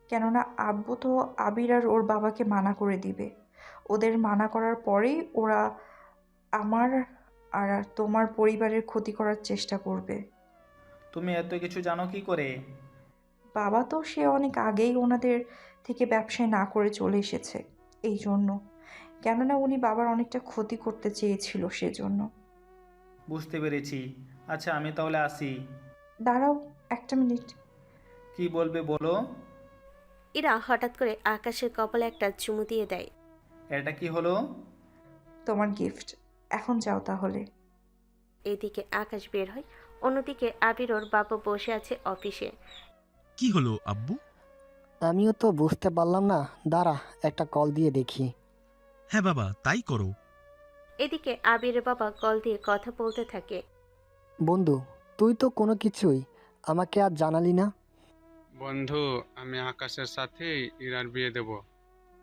কেননা আব্বু তো আবির আর ওর বাবাকে মানা করে দিবে। ওদের মানা করার পরেই ওরা আমার আর তোমার পরিবারের ক্ষতি করার চেষ্টা করবে। তুমি এত কিছু জানো কি করে? বাবা তো সে অনেক আগেই ওনাদের থেকে ব্যবসায় না করে চলে এসেছে, এই জন্য। কেননা উনি বাবার অনেকটা ক্ষতি করতে চেয়েছিল, সেজন্য। বুঝতে পেরেছি। আচ্ছা আমি তাহলে আসি। দাঁড়াও, একটা মিনিট। কি বলবে বলো। ইরা হঠাৎ করে আকাশের কপালে একটা চুমু দিয়ে দেয়। এটা কি হলো? তোমার গিফট। এখন যাও তাহলে। এদিকে আকাশ বের হয়, অন্যদিকে আবির ওর বাবা বসে আছে অফিসে। কি হলো আব্বু? আমিও তো বুঝতে পারলাম না, দাঁড়া একটা কল দিয়ে দেখি। হ্যাঁ বাবা, তাই করো। এদিকে আবিরের বাবা কল দিয়ে কথা বলতে থাকে। বন্ধু, তুই তো কোনো কিছুই আমাকে আর জানালি না। বন্ধু, আমি আকাশের সাথেই ইরার বিয়ে দেব।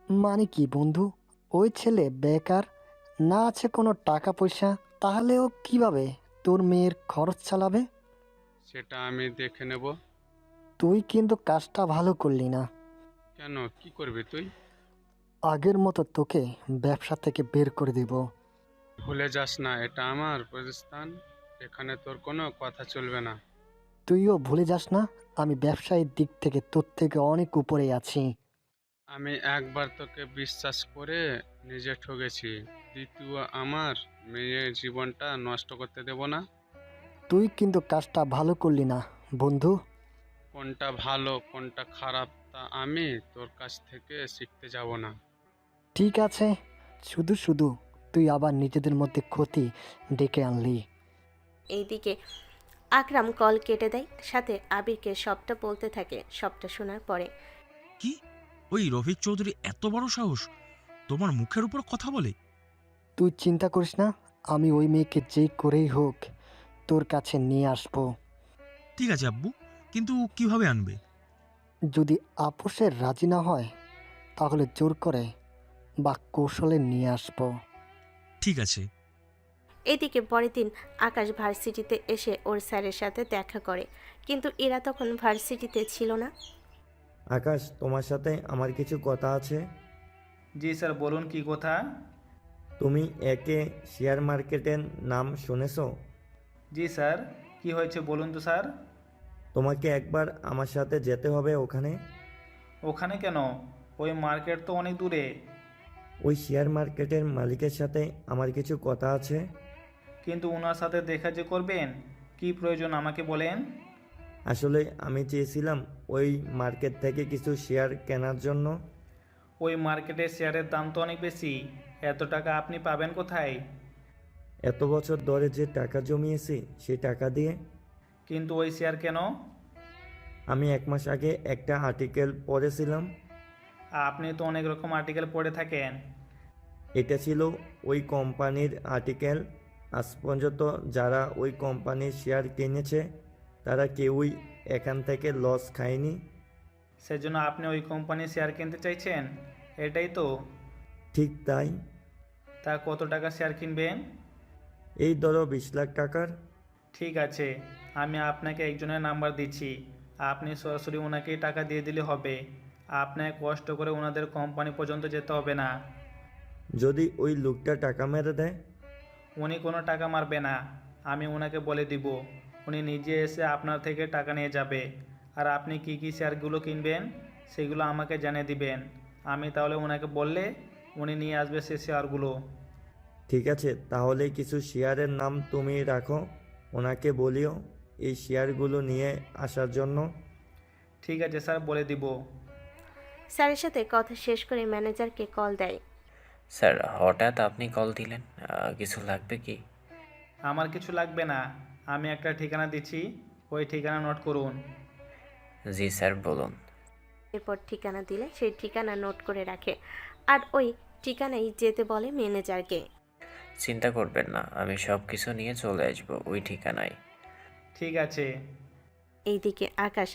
মানে কি বন্ধু? ওই ছেলে বেকার, না আছে কোনো টাকা পয়সা, তাহলে ও কিভাবে তোর মেয়ের খরচ চালাবে? সেটা আমি দেখে নেব। তুই কিন্তু কাজটা ভালো করলি না। কেন, কি করবি তুই? আগের মতো তোকে ব্যবসা থেকে বের করে দিব। ভুলে যাস না, এটা আমার প্রতিষ্ঠান, এখানে তোর কোনো কথা চলবে না। তুইও ভুলে যাস না, আমি ব্যবসায়িক দিক থেকে তোর থেকে অনেক উপরে আছি। আমি একবার তোকে বিশ্বাস করে নিজে ঠকেছি, দ্বিতীয় আমার মেয়ের জীবনটা নষ্ট করতে দেব না। তুই কিন্তু কাজটা ভালো করলি না বন্ধু। কোনটা ভালো কোনটা খারাপ তা আমি তোর কাছ থেকে শিখতে যাব না। ঠিক আছে, শুধু শুধু তুই আবার নিজেদের মধ্যে ক্ষতি ডেকে আনলি। এইদিকে আকরাম কল কেটে দেয়, সাথে আবিরকে সবটা বলতে থাকে। সবটা শোনার পরে কি? ওই রফিক চৌধুরী এত বড় সাহস তোমার মুখের উপর কথা বলে? তুই চিন্তা করিস না, আমি ওই মেয়েকে যে করেই হোক তোর কাছে নিয়ে আসবো। ঠিক আছে আব্বু, কিন্তু কিভাবে আনবে? যদি আপোষে রাজি না হয় তাহলে জোর করে বা কৌশলে নিয়ে আসবো। ঠিক আছে। এদিকে পরের দিন আকাশ ভার্সিটিতে এসে ওর স্যারের সাথে দেখা করে, কিন্তু এরা তখন ভার্সিটিতে ছিল না। আকাশ, তোমার সাথে আমার কিছু কথা আছে। জি স্যার, বলুন কি কথা? তুমি একে শেয়ার মার্কেটের নাম শুনেছো? জি স্যার, কি হয়েছে বলুন তো স্যার। তোমাকে একবার আমার সাথে যেতে হবে ওখানে। ওখানে কেন? ওই মার্কেট তো অনেক দূরে। ওই শেয়ার মার্কেটের মালিকের সাথে আমার কিছু কথা আছে। কিন্তু ওনার সাথে দেখা যে করবেন, কি প্রয়োজন আমাকে বলেন। আসলে আমি চেয়েছিলাম ওই মার্কেট থেকে কিছু শেয়ার কেনার জন্য। ওই মার্কেটে শেয়ারের দাম তো অনেক বেশি, এত টাকা আপনি পাবেন কোথায়? এত বছর ধরে যে টাকা জমিয়েছি সেই টাকা দিয়ে। কিন্তু ওই শেয়ার কেন? আমি 1 মাস আগে একটা আর্টিকেল পড়েছিলাম। আপনি তো অনেক রকম আর্টিকেল পড়ে থাকেন। এটা ছিল ওই কোম্পানির আর্টিকেল। আজ পর্যন্ত যারা ওই কোম্পানির শেয়ার কিনেছে তারা কেউই এখান থেকে লস খায়নি। সেজন্য আপনি ওই কোম্পানির শেয়ার কিনতে চাইছেন, এটাই তো? ঠিক তাই। তা কত টাকা শেয়ার কিনবেন? এই ধরো 20 লাখ টাকার। ঠিক আছে, আমি আপনাকে একজনের নাম্বার দিচ্ছি, আপনি সরাসরি ওনাকেই টাকা দিয়ে দিলে হবে। আপনাকে কষ্ট করে ওনাদের কোম্পানি পর্যন্ত যেতে হবে না। যদি ওই লোকটা টাকা মেরে দেয়? উনি কোনো টাকা মারবে না, আমি ওনাকে বলে দিব, উনি নিজে এসে আপনার থেকে টাকা নিয়ে যাবে। আর আপনি কি কি শেয়ারগুলো কিনবেন সেগুলো আমাকে জানিয়ে দিবেন, আমি তাহলে ওনাকে বললে উনি নিয়ে আসবে সেই শেয়ারগুলো। ঠিক আছে, তাহলে কিছু শেয়ারের নাম তুমি রাখো, ওনাকে বলিও এই শেয়ারগুলো নিয়ে আসার জন্য। ঠিক আছে স্যার, বলে দিব। স্যারের সাথে কথা শেষ করে ম্যানেজারকে কল দেয়। স্যার, হঠাৎ আপনি কল দিলেন, কিছু লাগবে কি? আমার কিছু লাগবে না, আমি একটা ঠিকানা দিচ্ছি, ওই ঠিকানা নোট করুন। জি স্যার, বলুন। এরপর ঠিকানা দিলে সেই ঠিকানা নোট করে রাখে, আর ওই ঠিকানায় যেতে বলে ম্যানেজারকে। চিন্তা করবেন না, আমি সব কিছু নিয়ে চলে আসবো ওই ঠিকানায়। ঠিক আছে। এইদিকে আকাশ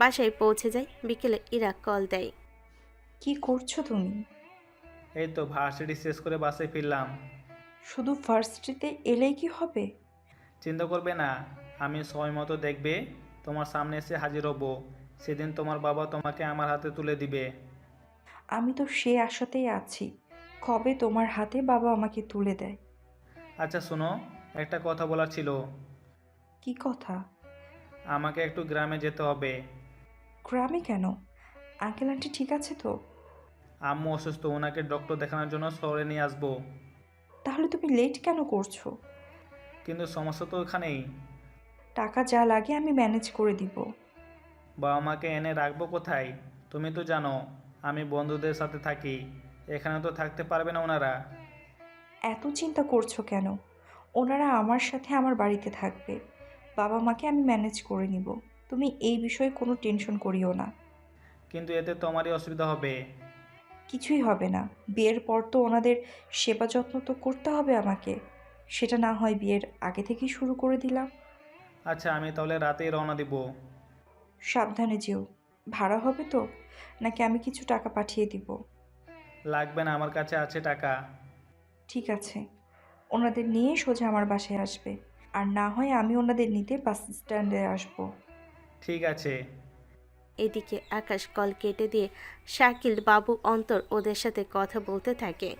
বাসায় পৌঁছে যায়। বিকেলে ইরা কল দেয়। কি করছো তুমি? এই তো ভার্সিটি শেষ করে বাসায় ফিরলাম। শুধু ভার্সিটিতে এলেই কি হবে? চিন্তা করবে না, আমি সময় মতো দেখবে তোমার সামনে এসে হাজির হব, সেদিন তোমার বাবা তোমাকে আমার হাতে তুলে দিবে। আমি তো সে আশাতেই আছি, কবে তোমার হাতে বাবা আমাকে তুলে দেয়। আচ্ছা শোনো, একটা কথা বলার ছিল। কি কথা? আমাকে একটু গ্রামে যেতে হবে। গ্রামে কেন? আঙ্কেল আন্টি ঠিক আছে তো? আম্মু অসুস্থ, ওনাকে ডক্টর দেখানোর জন্য শহরে নিয়ে আসবো। তাহলে তুমি লেট কেন করছো? কিন্তু সমস্যা তো ওখানেই। টাকা যা লাগে আমি ম্যানেজ করে দিব। বাবা মাকে এনে রাখবো কোথায়? তুমি তো জানো আমি বন্ধুদের সাথে থাকি, এখানে তো থাকতে পারবে না ওনারা। এত চিন্তা করছো কেন? ওনারা আমার সাথে আমার বাড়িতে থাকবে। বাবা মাকে আমি ম্যানেজ করে নিব। তুমি এই বিষয়ে কোনো টেনশন করিও না। কিন্তু এতে তোমারই অসুবিধা হবে। কিছুই হবে না। বিয়ের পর তো ওনাদের সেবা যত্ন তো করতে হবে আমাকে। সেটা না হয় বিয়ের আগে থেকেই শুরু করে দিলাম। আচ্ছা, আমি তাহলে রাতেই রওনা দিব। সাবধানে যেও। ভাড়া হবে তো, নাকি আমি কিছু টাকা পাঠিয়ে দিব? লাগবে না, আমার কাছে আছে টাকা। ঠিক আছে, ওনাদের নিয়ে সোজা আমার বাসায় আসবে। আর না হয় আমি ওনাদের নিতে বাস স্ট্যান্ডে আসবো। ঠিক আছে। এদিকে আকাশ কল কেটে দিয়ে শাকিল, বাবু, অন্তর ওদের সাথে কথা বলতে থাকে,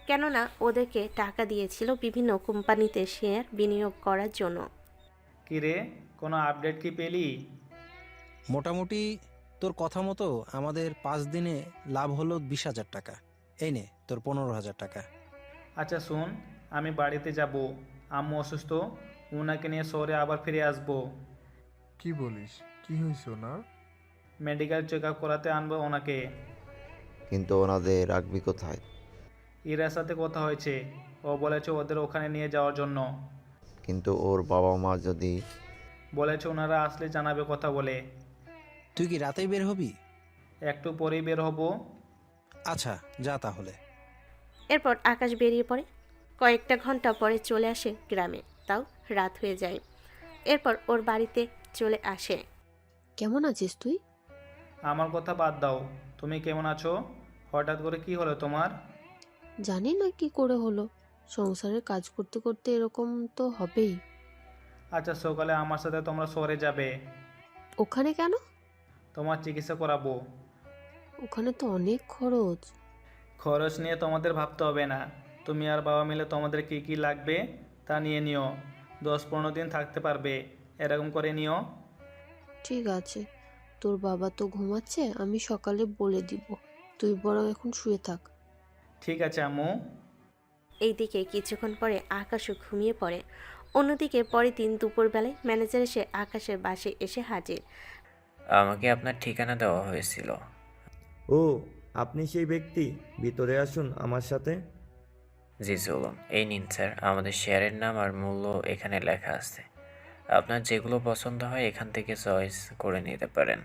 কেননা ওদেরকে টাকা দিয়েছিল বিভিন্ন কোম্পানিতে শেয়ার বিনিয়োগ করার জন্য। কি রে, কোনো আপডেট কি পেলি? মোটামুটি তোর কথা মতো আমাদের 5 দিনে লাভ হলো 20,000 টাকা। এই নে তোর 15,000 টাকা। আচ্ছা শুন, আমি বাড়িতে যাব, আম্মু অসুস্থ, ওনাকে নিয়ে শহরে আবার ফিরে আসবো। কি বলিস? কি হয়েছে ওনার? মেডিকেল চেক আপ করাতে আনবো ওনাকে। কিন্তু ওনাদের রাখবি কোথায়? ইরার সাথে কথা হয়েছে, ও বলেছে ওদের ওখানে নিয়ে যাওয়ার জন্য। কিন্তু ওর বাবা মা যদি... বলেছে ওনারা আসলে জানাবে কথা বলে। তুই কি রাতেই বের হবি? একটু পরেই বের হব। আচ্ছা যা তাহলে। এরপর আকাশ বেরিয়ে পড়ে। কয়েকটা ঘন্টা পরে চলে আসে গ্রামে, তাও রাত হয়ে যায়। এরপর ওর বাড়িতে চলে আসে। কেমন আছিস তুই? আমার কথা বাদ দাও, তুমি কেমন আছো? হঠাৎ করে কি হলো তোমার? জানি না কি করে হলো, সংসারের কাজ করতে করতে এরকম তো হবেই। আচ্ছা, সকালে আমার সাথে তোমরা শহরে যাবে। ওখানে কেন? তোমার চিকিৎসা করাবো। ওখানে তো অনেক খরচ। খরচ নিয়ে তোমাদের ভাবতে হবে না, তুমি আর বাবা মিলে তোমাদের কি কি লাগবে তা নিয়ে নিও। 10-15 দিন থাকতে পারবে, এরকম করে নিও। ঠিক আছে, তোর বাবা তো ঘুমাচ্ছে, আমি সকালে বলে দিব। তুই বরং এখন শুয়ে থাক। ঠিক আছে আম্মু। এইদিকে কিছুক্ষণ পরে আকাশও ঘুমিয়ে পড়ে। অন্যদিকে পরের দিন দুপুরবেলায় ম্যানেজার এসে আকাশের বাসায় এসে হাজির। আমাকে আপনার ঠিকানা দেওয়া হয়েছিল। ও, আপনি সেই ব্যক্তি? ভিতরে আসুন আমার সাথে। জি চলুন। এই নিন স্যার, আমাদের শেয়ারের নাম আর মূল্য এখানে লেখা আছে। আপনার যেগুলো পছন্দ হয় এখান থেকে চয়েস করে নিতে পারেন।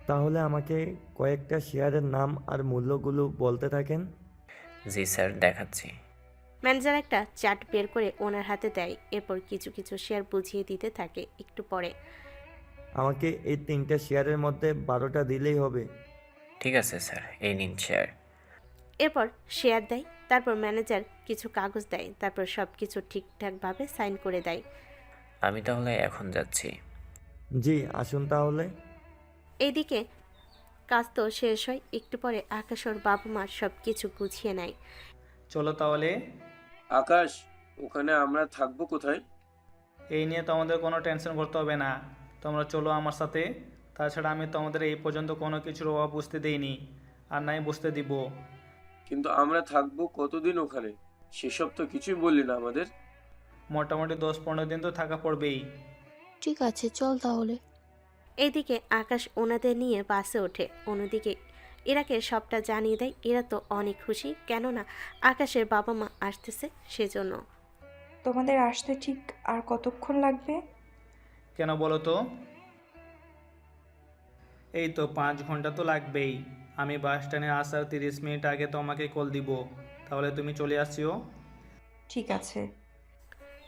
তাহলে আমাকে কয়েকটা শেয়ারের নাম আর মূল্যগুলো বলতে থাকেন। জি স্যার, দেখাচ্ছি। ম্যানেজার একটা চার্ট বের করে ওনার হাতে দেয়। এরপর কিছু কিছু শেয়ার বুঝিয়ে দিতে থাকে। একটু পরে, আমাকে এই 3টা শেয়ারের মধ্যে 12টা দিলেই হবে। ঠিক আছে স্যার, এই নিন শেয়ার। এরপর শেয়ার দেয়। তারপর ম্যানেজার কিছু কাগজ দেয়। তারপর সব কিছু ঠিকঠাকভাবে সাইন করে দেয়। আমি তাহলে এখন যাচ্ছি। জি আসুন তাহলে। এইদিকে কাজ তো শেষ হয়। একটু পরে আকাশ ওর বাবা মা সব কিছু গুছিয়ে নেয়। চলো তাহলে। আকাশ, ওখানে আমরা থাকবো কোথায়? এই নিয়ে তোমাদের কোনো টেনশন করতে হবে না, তোমরা চলো আমার সাথে। তাছাড়া আমি তোমাদের এই পর্যন্ত কোনো কিছুর অভাব বুঝতে দেইনি, আর নাই বুঝতে দিব। কিন্তু আমরা থাকবো কতদিন ওখানে, সেসব তো কিছুই বললি না আমাদের। মোটামুটি 10-15 দিন তো থাকা পড়বেই। ঠিক আছে চল তাহলে। এইদিকে আকাশ ওনাদের নিয়ে বাসে ওঠে। অন্যদিকে ইরাকে সবটা জানিয়ে দেয়। এরা তো অনেক খুশি, কেননা আকাশের বাবা মা আসতেছে সেজন্য। তোমাদের আসতে ঠিক আর কতক্ষণ লাগবে? কেন বলো তো? এই তো 5 ঘন্টা তো লাগবেই। আমি বাস স্ট্যান্ডে আসার 30 মিনিট আগে তোমাকে কল দিব, তাহলে তুমি চলে আসিও। ঠিক আছে।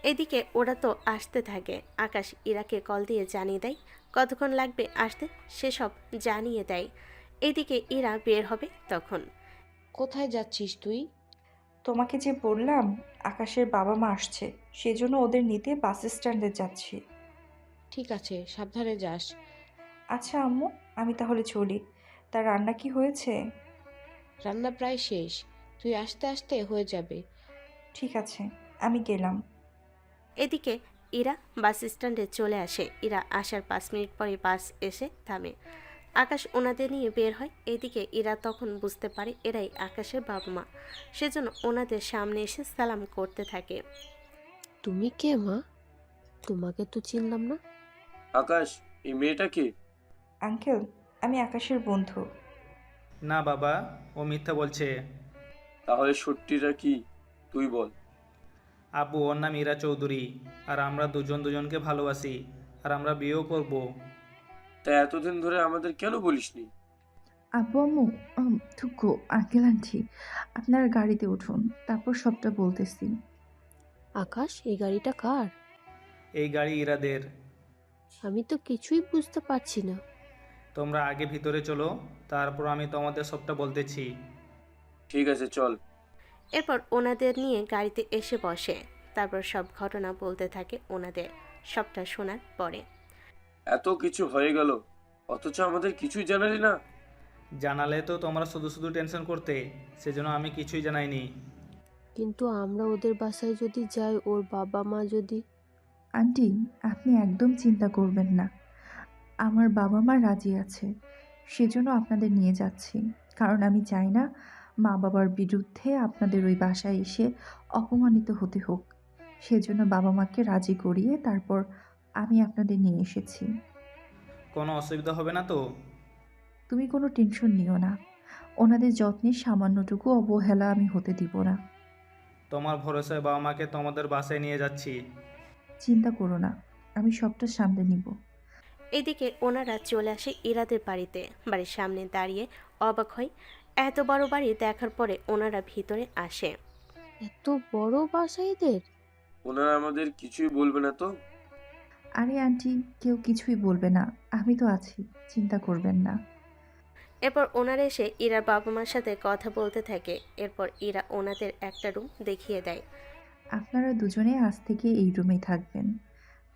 এদিকে ওরা তো আসতে থাকে। আকাশ ইরাকে কল দিয়ে জানিয়ে দেয় কতক্ষণ লাগবে আসতে, সেসব জানিয়ে দেয়। এদিকে ইরা বের হবে তখন। কোথায় যাচ্ছিস তুই? তোমাকে যে বললাম আকাশের বাবা মা আসছে, সেজন্য ওদের নিতে বাস স্ট্যান্ডে যাচ্ছি। ঠিক আছে, সাবধানে যাস। আচ্ছা আম্মু, আমি তাহলে চলি। তার রান্না কি হয়েছে? রান্না প্রায় শেষ, তুই আসতে আসতে হয়ে যাবে। ঠিক আছে, আমি গেলাম। এদিকে ইরা বাস স্ট্যান্ডে চলে আসে। ইরা আসার 5 মিনিট পরে বাস এসে থামে। আকাশ ওনাদের নিয়ে বের হয়। এদিকে ইরা তখন বুঝতে পারে এরাই আকাশের বাবা মা, সেজন্য ওনাদের সামনে এসে সালাম করতে থাকে। তুমি কে মা? তোমাকে তো চিনলাম না। আকাশ, এই মেয়েটা কে? আঙ্কেল, আমি আকাশের বন্ধু। না বাবা, ও মিথ্যা বলছে। তাহলে সত্যিটা কি তুই বল। আব্বু, ওর নাম ইরা চৌধুরী, আর আমরা দুজন দুজনকে ভালোবাসি, আর আমরা বিয়েও করব। তা এতদিন ধরে আমাদের কেন বলিসনি? আব্বু আম্মু, থুকু আঙ্কেল আন্টি, আপনারা গাড়িতে উঠুন, তারপর সবটা বলতেছি। আকাশ, এই গাড়িটা কার? এই গাড়ি ইরাদের। আমি তো কিছুই বুঝতে পারছি না। তোমরা আগে ভিতরে চলো, তারপর আমি তোমাদের সবটা বলতেছি। ঠিক আছে, চল। এরপর ওনাদের নিয়ে গাড়িতে এসে বসে, তারপর সব ঘটনা বলতে থাকে ওনাদের। সবটা শোনার পরে এত কিছু হয়ে গেল, অথচ আমাদের কিছুই জানালি না। জানালে তো তোমরা শুধু শুধু টেনশন করতে, সেজন্য আমি কিছুই জানাইনি। কিন্তু আমরা ওদের বাসায় যদি যাই, ওর বাবা মা যদি... আন্টি, আপনি একদম চিন্তা করবেন না, আমার বাবা মা রাজি আছে, সেজন্য আপনাদের নিয়ে যাচ্ছি। কারণ আমি চাই না মা বাবার বিরুদ্ধে আপনাদের ওই বাসায় এসে অপমানিত হতে হোক। সেজন্য বাবা মাকে রাজি করিয়ে তারপর আমি আপনাদের নিয়ে এসেছি। কোনো অসুবিধা হবে না তো? তুমি কোনো টেনশন নিও না, ওনাদের যত্নের সামান্যটুকু অবহেলা আমি হতে দিব না। তোমার ভরসায় বাবা মাকে তোমাদের বাসায় নিয়ে যাচ্ছি। চিন্তা করো না, আমি সবটা সামলে নিব। এদিকে ওনারা চলে আসে ইরাদের বাড়িতে। বাড়ির সামনে দাঁড়িয়ে অবাক হয়, এত বড় বাড়ি দেখার পরে ওনারা ভিতরে আসে। এত বড় বাসা এদের? ওনারা আমাদের কিছুই বলবে না তো? আরে আন্টি, কেউ কিছুই বলবে না, আমি তো আছি, চিন্তা করবেন না। এরপর ওনারা এসে ইরার বাবা মার সাথে কথা বলতে থাকে। এরপর ইরা ওনাদের একটা রুম দেখিয়ে দেয়। আপনারা দুজনে আজ থেকে এই রুমেই থাকবেন,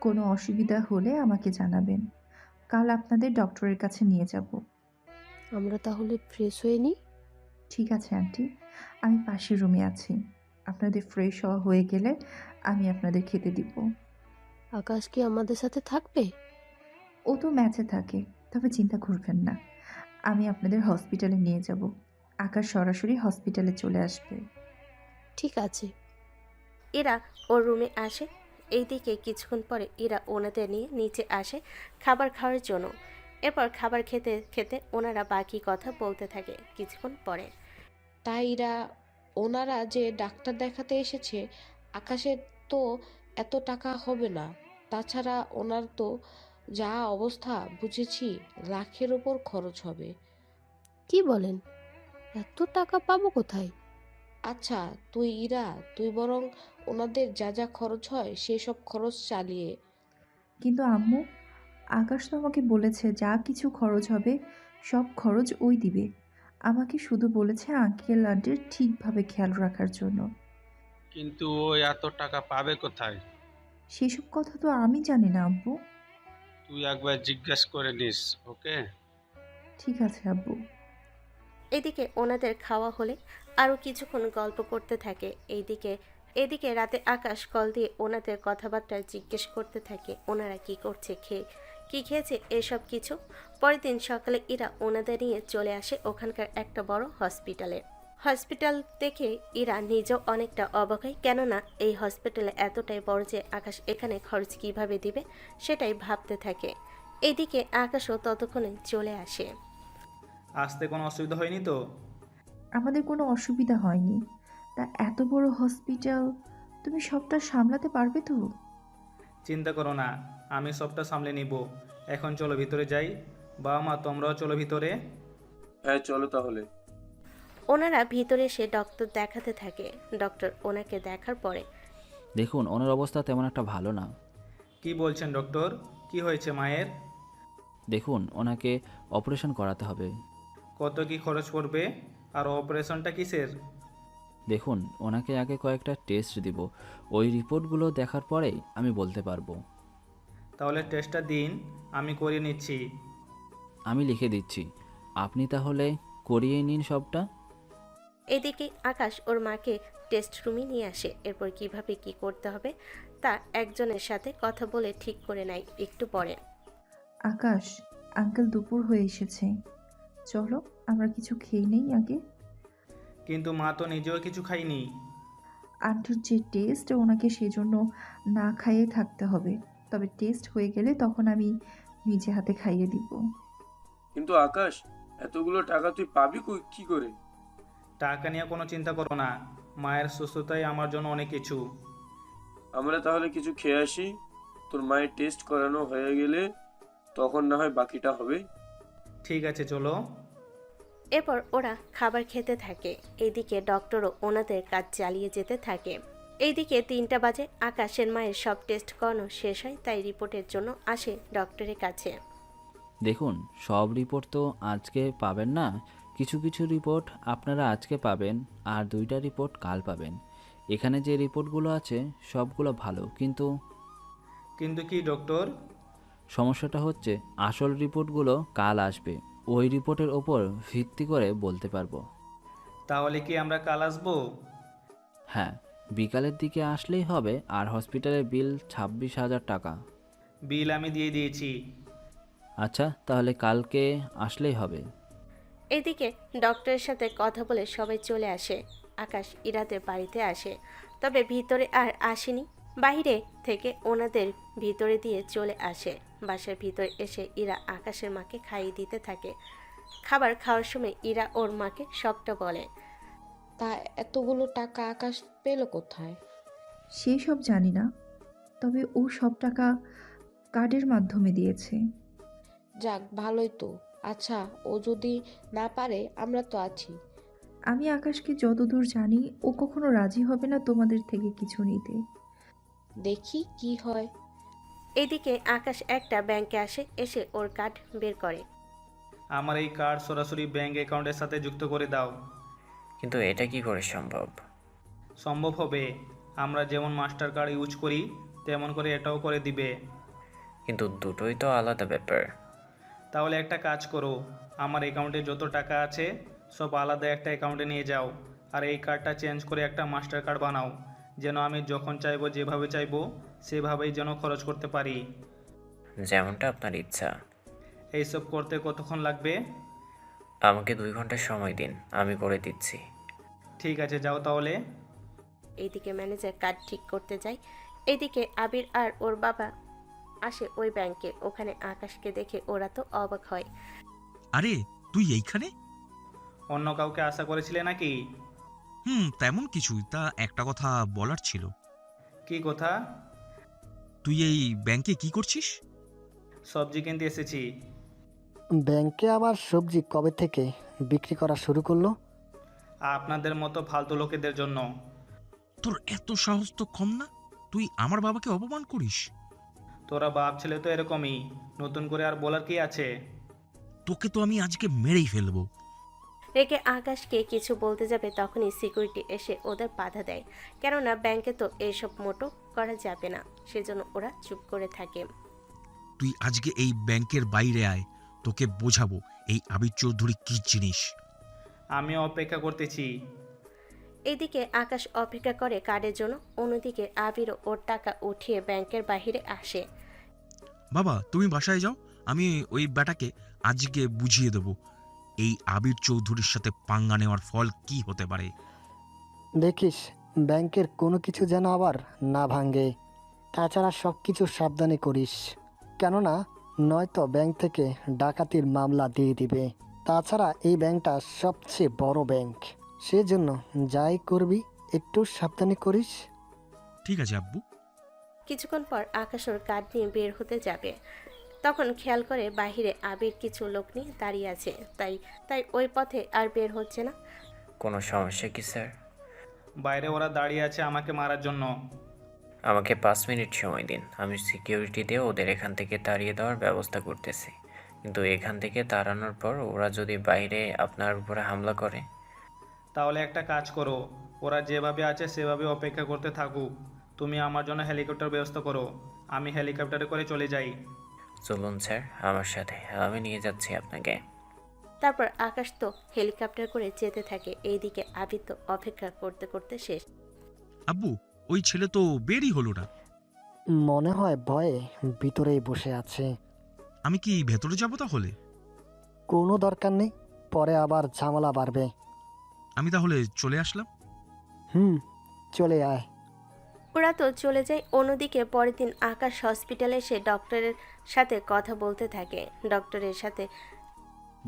কোনো অসুবিধা হলে আমাকে জানাবেন, কাল আপনাদের ডক্টরের কাছে নিয়ে যাব। আমরা তাহলে ফ্রেশ হয়ে নিই? ঠিক আছে আন্টি, আমি পাশের রুমে আছি, আপনাদের ফ্রেশ হওয়া হয়ে গেলে আমি আপনাদের খেতে দিব। আকাশ কি আমাদের সাথে থাকবে? ও তো ম্যাচে থাকে, তবে চিন্তা করবেন না, আমি আপনাদের হসপিটালে নিয়ে যাব, আকাশ সরাসরি হসপিটালে চলে আসবে। ঠিক আছে। ইরা ওর রুমে আসে। এইদিকে কিছুক্ষণ পরে ইরা ওনাদের নিয়ে নিচে আসে খাবার খাওয়ার জন্য। এরপর খাবার খেতে খেতে ওনারা বাকি কথা বলতে থাকে। কিছুক্ষণ পরে তাই ওনারা যে ডাক্তার দেখাতে এসেছে, আকাশের তো এত টাকা হবে না। তাছাড়া ওনার তো যা অবস্থা বুঝেছি, লাখের ওপর খরচ হবে। কি বলেন? এত টাকা পাবো কোথায়? আচ্ছা তুই বরং ওনাদের যা যা খরচ হয় সেসব খরচ চালিয়ে। কিন্তু আম্মু, আকাশ তো আমাকে বলেছে যা কিছু খরচ হবে সব খরচ ওই দিবে, আমাকে শুধু বলেছে আঙ্কেল আন্টির ঠিকভাবে খেয়াল রাখার জন্য। কিন্তু ও এত টাকা পাবে কোথায়? সেসব কথা তো আমি জানি না আব্বু। তুই একবার জিজ্ঞেস করে নিস, ওকে? ঠিক আছে আব্বু। এদিকে ওনাদের খাওয়া হলে আরও কিছুক্ষণ গল্প করতে থাকে। এদিকে রাতে আকাশ কল দিয়ে ওনাদের কথাবার্তা জিজ্ঞেস করতে থাকে, ওনারা কি করছে, কি খেয়েছে, এসব কিছু। পরের দিন সকালে ইরা ওনাদের নিয়ে চলে আসে ওখানকার একটা বড় হসপিটাল দেখে ইরা নিজেও অনেকটা অবাক হয়, কেননা এই হসপিটালে এতটাই বড় যে আকাশ এখানে খরচ কিভাবে দিবে সেটাই ভাবতে থাকে। এদিকে আকাশও ততক্ষণে চলে আসে। আসতে কোনো অসুবিধা হয়নি তো? আমাদের কোনো অসুবিধা হয়নি, তা এত বড় হসপিটাল তুমি সবটা সামলাতে পারবে তো? চিন্তা করো না, আমি সবটা সামলে নিব। এখন চলো ভিতরে যাই। বাবা মা, তোমরাও চলো ভিতরে। হ্যাঁ, চলো তাহলে। ওনারা ভিতরে এসে ডক্টর দেখাতে থাকে। ডক্টর ওনাকে দেখার পরে দেখুন, ওনার অবস্থা তেমন একটা ভালো না। কি বলছেন ডক্টর? কি হয়েছে মায়ের? দেখুন, ওনাকে অপারেশন করাতে হবে। কত কি খরচ পড়বে? আর অপারেশনটা কিসের? দেখুন, ওনাকে আগে কয়েকটা টেস্ট দিব, ওই রিপোর্টগুলো দেখার পরেই আমি বলতে পারবো। তাহলে টেস্টটা দিন, আমি করিয়ে নিচ্ছি। আমি লিখে দিচ্ছি, আপনি তাহলে করিয়ে নিন সবটা। এদিকে আকাশ ওর মাকে টেস্ট রুমে নিয়ে আসে। এরপর কিভাবে কি করতে হবে তা একজনের সাথে কথা বলে ঠিক করে নেয়। একটু পরে আকাশ, আঙ্কেল দুপুর হয়ে এসেছে, চলো আমরা কিছু খেয়ে নেই আগে। কিন্তু মা তো নিজেও কিছু খাইনি। আন্টির যে টেস্ট, ওনাকে সেজন্য না খাইয়ে থাকতে হবে, তবে টেস্ট হয়ে গেলে তখন আমি নিজে হাতে খাইয়ে দিব। কিন্তু আকাশ, এতগুলো টাকা তুই পাবি কি করে? টাকা নিয়ে কোনো চিন্তা করো না, মায়ের সুস্থতাই আমার জন্য অনেক কিছু। আমরা তাহলে কিছু খেয়ে আসি, তোর মায়ের টেস্ট করানো হয়ে গেলে তখন না হয় বাকিটা হবে। ঠিক আছে, চলো। এরপর ওরা খাবার খেতে থাকে। এইদিকে ডক্টরও ওনাদের কাজ চালিয়ে যেতে থাকে। এইদিকে 3টা বাজে। আকাশের মায়ের সব টেস্ট করানো শেষ হয়, তাই রিপোর্টের জন্য আসে ডক্টরের কাছে। দেখুন, সব রিপোর্ট তো আজকে পাবেন না। কিছু কিছু রিপোর্ট আপনারা আজকে পাবেন, আর 2টা রিপোর্ট কাল পাবেন। এখানে যে রিপোর্টগুলো আছে সবগুলো ভালো, কিন্তু কিন্তু কি ডক্টর? সমস্যাটা হচ্ছে আসল রিপোর্টগুলো কাল আসবে। ওই রিপোর্টের ওপর ভিত্তি করে বলতে পারবো। তাহলে কি আমরা কাল আসবো? হ্যাঁ, বিকালের দিকে আসলেই হবে। আর হসপিটালের বিল 26,000 টাকা। বিল আমি দিয়ে দিয়েছি। আচ্ছা, তাহলে কালকে আসলেই হবে। এদিকে ডক্টরের সাথে কথা বলে সবাই চলে আসে। আকাশ ইরাদের বাড়িতে আসে, তবে ভিতরে আর আসেনি। বাইরে থেকে ওনাদের ভিতরে দিয়ে চলে আসে। বাসার ভিতরে এসে ইরা আকাশের মাকে খাইয়ে দিতে থাকে। খাবার খাওয়ার সময় ইরা ওর মাকে সবটা বলে। তা এতগুলো টাকা আকাশ পেল কোথায়? সেই সব জানি না, তবে ও সব টাকা কার্ডের মাধ্যমে দিয়েছে। যাক, ভালোই তো। আচ্ছা, ও যদি না পারে আমরা তো আছি। আমি আকাশকে যতদূর জানি ও কখনো রাজি হবে না তোমাদের থেকে কিছু নিতে। দেখি কি হয়। এদিকে আকাশ একটা ব্যাংকে আসে, এসে ওর কার্ড বের করে। আমার এই কার্ড সরাসরি ব্যাংক অ্যাকাউন্টের সাথে যুক্ত করে দাও। কিন্তু এটা কি করে সম্ভব? সম্ভব হবে। আমরা যেমন মাস্টার কার্ড ইউজ করি তেমন করে এটাও করে দিবে। কিন্তু দুটোই তো আলাদা ব্যাপার। তাহলে একটা কাজ করো, আমার অ্যাকাউন্টে যত টাকা আছে সব আলাদা একটা অ্যাকাউন্টে নিয়ে যাও, আর এই কার্ডটা চেঞ্জ করে একটা মাস্টার কার্ড বানাও, যেন আমি যখন চাইবো যেভাবে চাইবো সেভাবেই যেন খরচ করতে পারি। যেমনটা আপনার ইচ্ছা। এইসব করতে কতক্ষণ লাগবে? আমাকে 2 ঘন্টা সময় দিন, আমি করে দিচ্ছি। ঠিক আছে, যাও তাহলে। এইদিকে ম্যানেজার কার্ড ঠিক করতে যায়। এদিকে আবির আর ওর বাবা আসে ওই ব্যাংকে। ওখানে আকাশকে দেখে ওরা তো অবাক হয়। আরে তুই এইখানে? অন্য কাউকে আশা করেছিলে নাকি? তেমন কিছুই। তা একটা কথা বলার ছিল। কি কথা? তুই এই ব্যাংকে কি করছিস? সবজি কিনতে এসেছি। ব্যাংকে আবার সবজি কবে থেকে বিক্রি করা শুরু করলো? আপনাদের মতো ফালতু লোকেদের জন্য। তোর এত সাহস তো কম না? তুই আমার বাবাকে অপমান করিস? তোরা বাপ ছেলে তো এরকমই, নতুন করে আর বলার কি আছে? তোকে তো আমি আজকে মেরেই ফেলবো। রেগে আকাশকে কিছু বলতে যাবে, তখনই সিকিউরিটি এসে ওদের বাধা দেয়। কেননা ব্যাংকে তো এসব মোটো করা যাবে না, সেজন্য ওরা চুপ করে থাকে। তুই আজকে এই ব্যাংকের বাইরে আয়, তোকে বোঝাবো এই আবির চৌধুরী কি জিনিস। আমি অপেক্ষা করতেছি। এইদিকে আকাশ অপেক্ষা করে কার্ডের জন্য, অন্যদিকে আবিরও ওর টাকা উঠিয়ে ব্যাংকের বাইরে আসে। বাবা তুমি বাসায় যাও, আমি ওই ব্যাটাকে আজকে বুঝিয়ে দেব এই আবির চৌধুরীর সাথে পাঙ্গা নেওয়ার ফল কি হতে পারে। দেখিস ব্যাংকের কোনো কিছু যেন আবার না ভাঙে। তাছাড়া সব কিছু সাবধানে করিস, কেননা নয়তো ব্যাংক থেকে ডাকাতির মামলা দিয়ে দিবে। তাছাড়া এই ব্যাংকটা সবচেয়ে বড় ব্যাংক, সেজন্য যাই করবি একটু সাবধানে করিস। ঠিক আছে আব্বু। কিছুক্ষণ পর আকাশ ওর কার্ড নিয়ে বের হতে যাবে, তখন খেয়াল করে বাহিরে আবির কিছু লোক নিয়ে দাঁড়িয়ে আছে। তাই ওই পথে আর বের হচ্ছে না। কোনো সমস্যা কি স্যার? বাইরে ওরা দাঁড়িয়ে আছে আমাকে মারার জন্য। আমাকে 5 মিনিট সময় দিন, আমি সিকিউরিটি দিয়ে ওদের এখান থেকে তাড়িয়ে দেওয়ার ব্যবস্থা করতেছি। কিন্তু এখান থেকে তাড়ানোর পর ওরা যদি বাইরে আপনার উপরে হামলা করে? তাহলে একটা কাজ করো, ওরা যেভাবে আছে সেভাবে অপেক্ষা করতে থাকুক। তুমি আমার জন্য হেলিকপ্টার ব্যবস্থা করো, আমি হেলিকপ্টারে করে চলে যাই। চলুন স্যার আমার সাথে, আমি নিয়ে যাচ্ছি আপনাকে। তারপর আকাশ তো হেলিকপ্টার করে যেতে থাকে। এইদিকে আবির তো অপেক্ষা করতে করতে শেষ। আব্বু ওই ছেলে তো বেরই হলো না। মনে হয় ভয়ে ভিতরেই বসে আছে। আমি কি ভেতরে যাব তাহলে? কোনো দরকার নেই, পরে আবার ঝামেলা বাড়বে। আমি তাহলে চলে আসলাম। চলে আয়। ওরা তো চলে যায়। অন্যদিকে পরের দিন আকাশ হসপিটালে এসে ডক্টরের সাথে কথা বলতে থাকে। ডক্টরের সাথে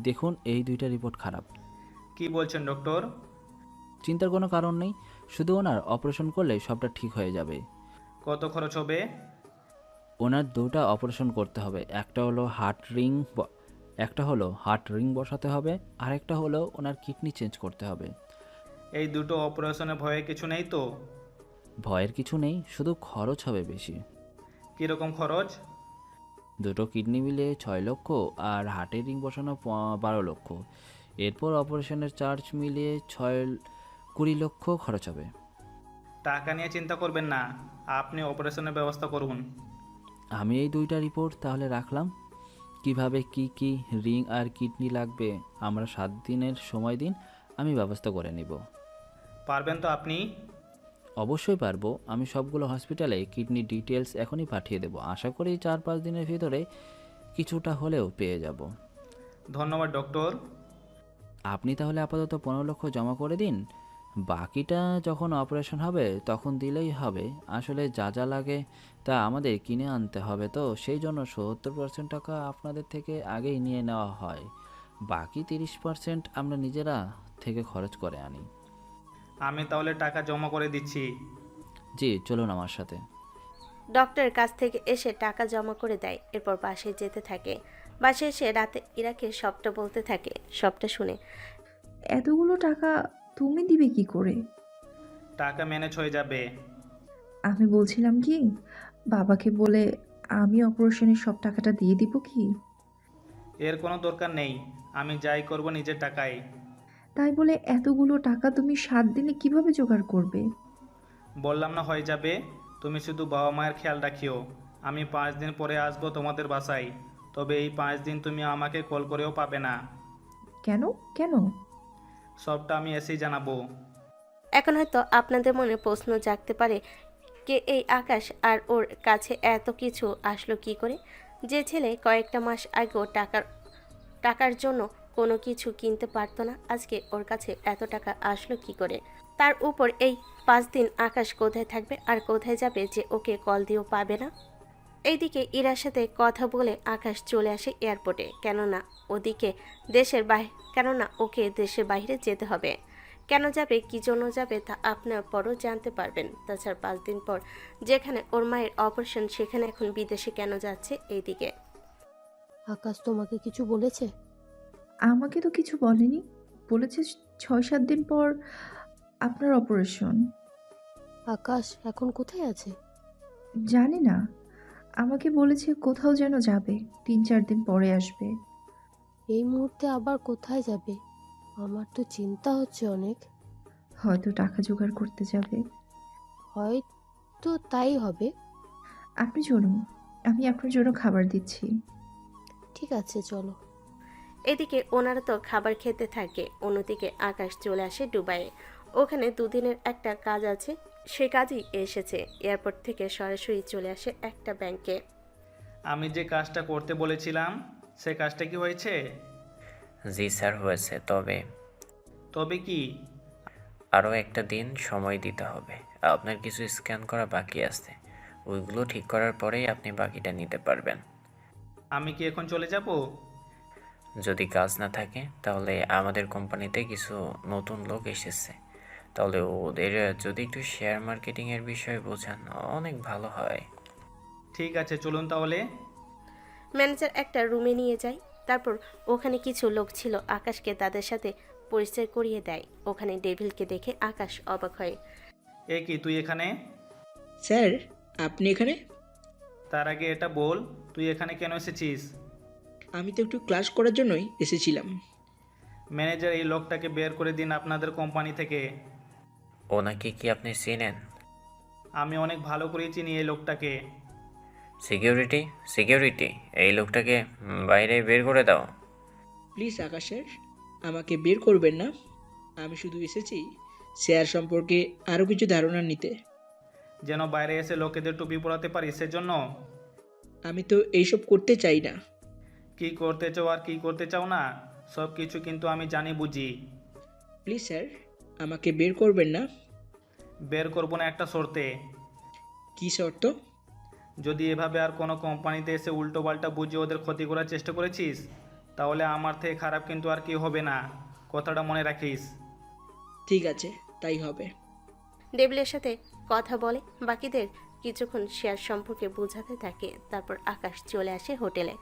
দেখুন, এই 2টা রিপোর্ট খারাপ। কি বলছেন ডক্টর? চিন্তার কোনো কারণ নেই, শুধু ওনার অপারেশন করলে সবটা ঠিক হয়ে যাবে। কত খরচ হবে? ওনার দুটো অপারেশন করতে হবে, একটা হলো হার্ট রিং বসাতে হবে, আর একটা হলো ওনার কিডনি চেঞ্জ করতে হবে। এই দুটো অপারেশনে ভয়ে কিছু নেই তো? ভয়ের কিছু নেই, শুধু খরচ হবে বেশি। কীরকম খরচ? দুটো কিডনি মিলে 6 লক্ষ আর হার্টের রিং বসানো 12 লক্ষ। এরপর অপারেশনের চার্জ মিলিয়ে 20 লক্ষ খরচ হবে। টাকা নিয়ে চিন্তা করবেন না, আপনি অপারেশনের ব্যবস্থা করুন। আমি এই দুইটা রিপোর্ট তাহলে রাখলাম। কিভাবে কি কি রিং আর কিডনি লাগবে আমরা 7 দিনের সময় দিন, আমি ব্যবস্থা করে নিব। পারবেন তো আপনি? অবশ্যই পারবো। আমি সবগুলো হসপিটালে কিডনি ডিটেলস এখনই পাঠিয়ে দেবো। আশা করি 4-5 দিনের ভিতরে কিছুটা হলেও পেয়ে যাব। ধন্যবাদ ডক্টর। আপনি তাহলে আপাতত 15 লক্ষ জমা করে দিন, বাকিটা যখন অপারেশন হবে তখন দিলেই হবে। আসলে যা যা লাগে তা আমাদের কিনে আনতে হবে, তো সেই জন্য 70% টাকা আপনাদের থেকে আগেই নিয়ে নেওয়া হয়, বাকি 30% আমরা নিজেরা থেকে খরচ করে আনি। আমি তাহলে টাকা জমা করে দিচ্ছি। জি, চলুন আমার সাথে। ডক্টরের কাছ থেকে এসে টাকা জমা করে দেয়, এরপর বাসায় যেতে থাকে। বাসায় এসে রাতে ইরাকে সবটা বলতে থাকে। সবটা শুনে এতগুলো টাকা তুমি দিবে কি করে? টাকা ম্যানেজ হয়ে যাবে। আমি বলছিলাম কি, বাবাকে বলে আমি অপারেশনের সব টাকাটা দিয়ে দিব কি? এর কোনো দরকার নেই, আমি যাই করব নিজের টাকায়। তাই বলে এতগুলো টাকা তুমি 7 দিনে কিভাবে জোগাড় করবে? বললাম না হয়ে যাবে, তুমি শুধু বাবা মায়ের খেয়াল রাখিও। আমি 5 দিন পরে আসবো তোমাদের বাসায়, তবে এই 5 দিন তুমি আমাকে কল করেও পাবে না। কেন কেন? সবটা আমি এসেই জানাবো। এখন হয়তো আপনাদের মনে প্রশ্ন জাগতে পারে, কে এই আকাশ আর ওর কাছে এত কিছু আসলো কি করে? যে ছেলে কয়েকটা মাস আগেও টাকার জন্য কোনো কিছু কিনতে পারতো না, আজকে ওর কাছে এত টাকা আসলো কি করে? তার উপর এই 5 দিন আকাশ কোথায় থাকবে আর কোথায় যাবে যে ওকে কল দিয়েও পাবে না? এইদিকে ইরার সাথে কথা বলে আকাশ চলে আসে এয়ারপোর্টে, কেননা ওকে দেশের বাইরে যেতে হবে। কেন যাবে, কী জন্য যাবে তা আপনার পরও জানতে পারবেন। তাছাড়া 5 দিন পর যেখানে ওর মায়ের অপারেশন, সেখানে এখন বিদেশে কেন যাচ্ছে? এইদিকে আকাশ তোমাকে কিছু বলেছে? আমাকে তো কিছু বলেনি, বলেছে 6-7 দিন পর আপনার অপারেশন। আকাশ এখন কোথায় আছে? জানি না, আমাকে বলেছে কোথাও যেন যাবে, 3-4 দিন পরে আসবে। এই মুহূর্তে আবার কোথায় যাবে? আমার তো চিন্তা হচ্ছে অনেক। হয়তো টাকা জোগাড় করতে যাবে। হয়তো তাই হবে। আপনি চলুন, আমি আপনার জন্য খাবার দিচ্ছি। ঠিক আছে, চলো। এদিকে ওনারা তো খাবার খেতে থাকে। অন্যদিকে আকাশ চলে আসে দুবাইয়ে। ওখানে 2 দিনের একটা কাজ আছে, সে কাজই এসেছে। এয়ারপোর্ট থেকে সরাসরি চলে আসে একটা ব্যাংকে। আমি যে কাজটা করতে বলেছিলাম সে কাজটা কি হয়েছে? জি স্যার, হয়েছে। তবে কি? আরও একটা দিন সময় দিতে হবে। আপনার কিছু স্ক্যান করা বাকি আছে, ওইগুলো ঠিক করার পরেই আপনি বাকিটা নিতে পারবেন। আমি কি এখন চলে যাব? যদি কাজ না থাকে তাহলে আমাদের কোম্পানিতে কিছু নতুন লোক এসেছে, তাহলে ওদের যদি একটু শেয়ার মার্কেটিংয়ের বিষয়ে বোঝান অনেক ভালো হয়। ঠিক আছে, চলুন তাহলে। ম্যানেজার একটা রুমে নিয়ে যায়, তারপর ওখানে কিছু লোক ছিল, আকাশকে তাদের সাথে পরিচয় করিয়ে দেয়। ওখানে ডেভিলকে দেখে আকাশ অবাক হয়। এ কি, তুই এখানে? স্যার, আপনি এখানে? তার আগে এটা বল, তুই এখানে কেন এসেছিস? আমি তো একটু ক্লাস করার জন্যই এসেছিলাম। ম্যানেজার, এই লোকটাকে বের করে দিন আপনাদের কোম্পানি থেকে। ওনাকে কি আপনি চেনেন? আমি অনেক ভালো করে চিনি এই লোকটাকে। সিকিউরিটি, এই লোকটাকে বাইরে বের করে দাও। প্লিজ আকাশ স্যার, আমাকে বের করবেন না। আমি শুধু এসেছি শেয়ার সম্পর্কে আরও কিছু ধারণা নিতে। যেন বাইরে এসে লোকেদের টুপি পরাতে পারি সেজন্য? আমি তো এইসব করতে চাই না। কি করতে চাও আর কি করতে চাও না সব কিছু কিন্তু আমি জানি বুঝি। প্লিজ স্যার, আমাকে বের করবেন না। বের করবো না একটা শর্তে। কী শর্ত? যদি এভাবে আর কোনো কোম্পানিতে এসে উল্টোপাল্টা বুঝিয়ে ওদের ক্ষতি করার চেষ্টা করেছিস, তাহলে আমার থেকে খারাপ কিন্তু আর কি হবে না, কথাটা মনে রাখিস। ঠিক আছে, তাই হবে। ডেভিলের সাথে কথা বলে, বাকিদের কিছুক্ষণ শেয়ার সম্পর্কে বোঝাতে থাকে। তারপর আকাশ চলে আসে হোটেলে।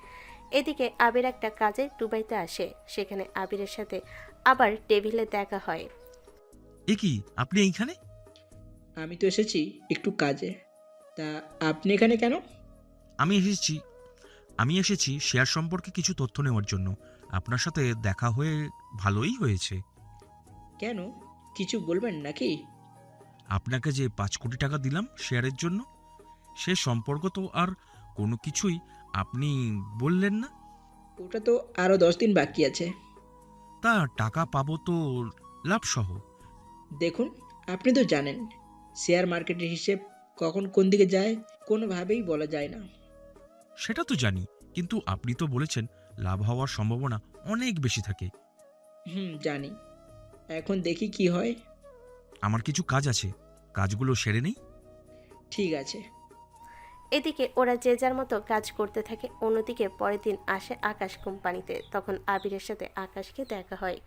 এদিকে আবির একটা কাজে দুবাইতে আসে। সেখানে আবিরের সাথে আবার টেবিলে দেখা হয়। এ কি, আপনি এইখানে? আমি তো এসেছি একটু কাজে, তা আপনি এখানে কেন? আমি এসেছি শেয়ার সম্পর্কে কিছু তথ্য নেওয়ার জন্য। আপনার সাথে দেখা হয়ে ভালোই হয়েছে। কেন, কিছু বলবেন নাকি? আপনাকে যে 5 কোটি টাকা দিলাম শেয়ারের জন্য, সে সম্পর্ক তো আর কোনো কিছুই আপনি বললেন না। ওটা তো আরও 10 দিন বাকি আছে। তা টাকা পাবো তো লাভসহ। দেখুন, আপনি তো জানেন শেয়ার মার্কেটের হিসেব কখন কোন দিকে যায় কোনোভাবেই বলা যায় না। সেটা তো জানি, কিন্তু আপনি তো বলেছেন লাভ হওয়ার সম্ভাবনা অনেক বেশি থাকে। জানি। এখন দেখি কি হয়। আমার কিছু কাজ আছে, কাজগুলো সেরে নেই। ঠিক আছে। এদিকে ওরা যে যার মতো কাজ করতে থাকে। অন্যদিকে পরের দিন আসে আকাশ কোম্পানিতে। তখন আবিরের সাথে আকাশকে দেখা হয়।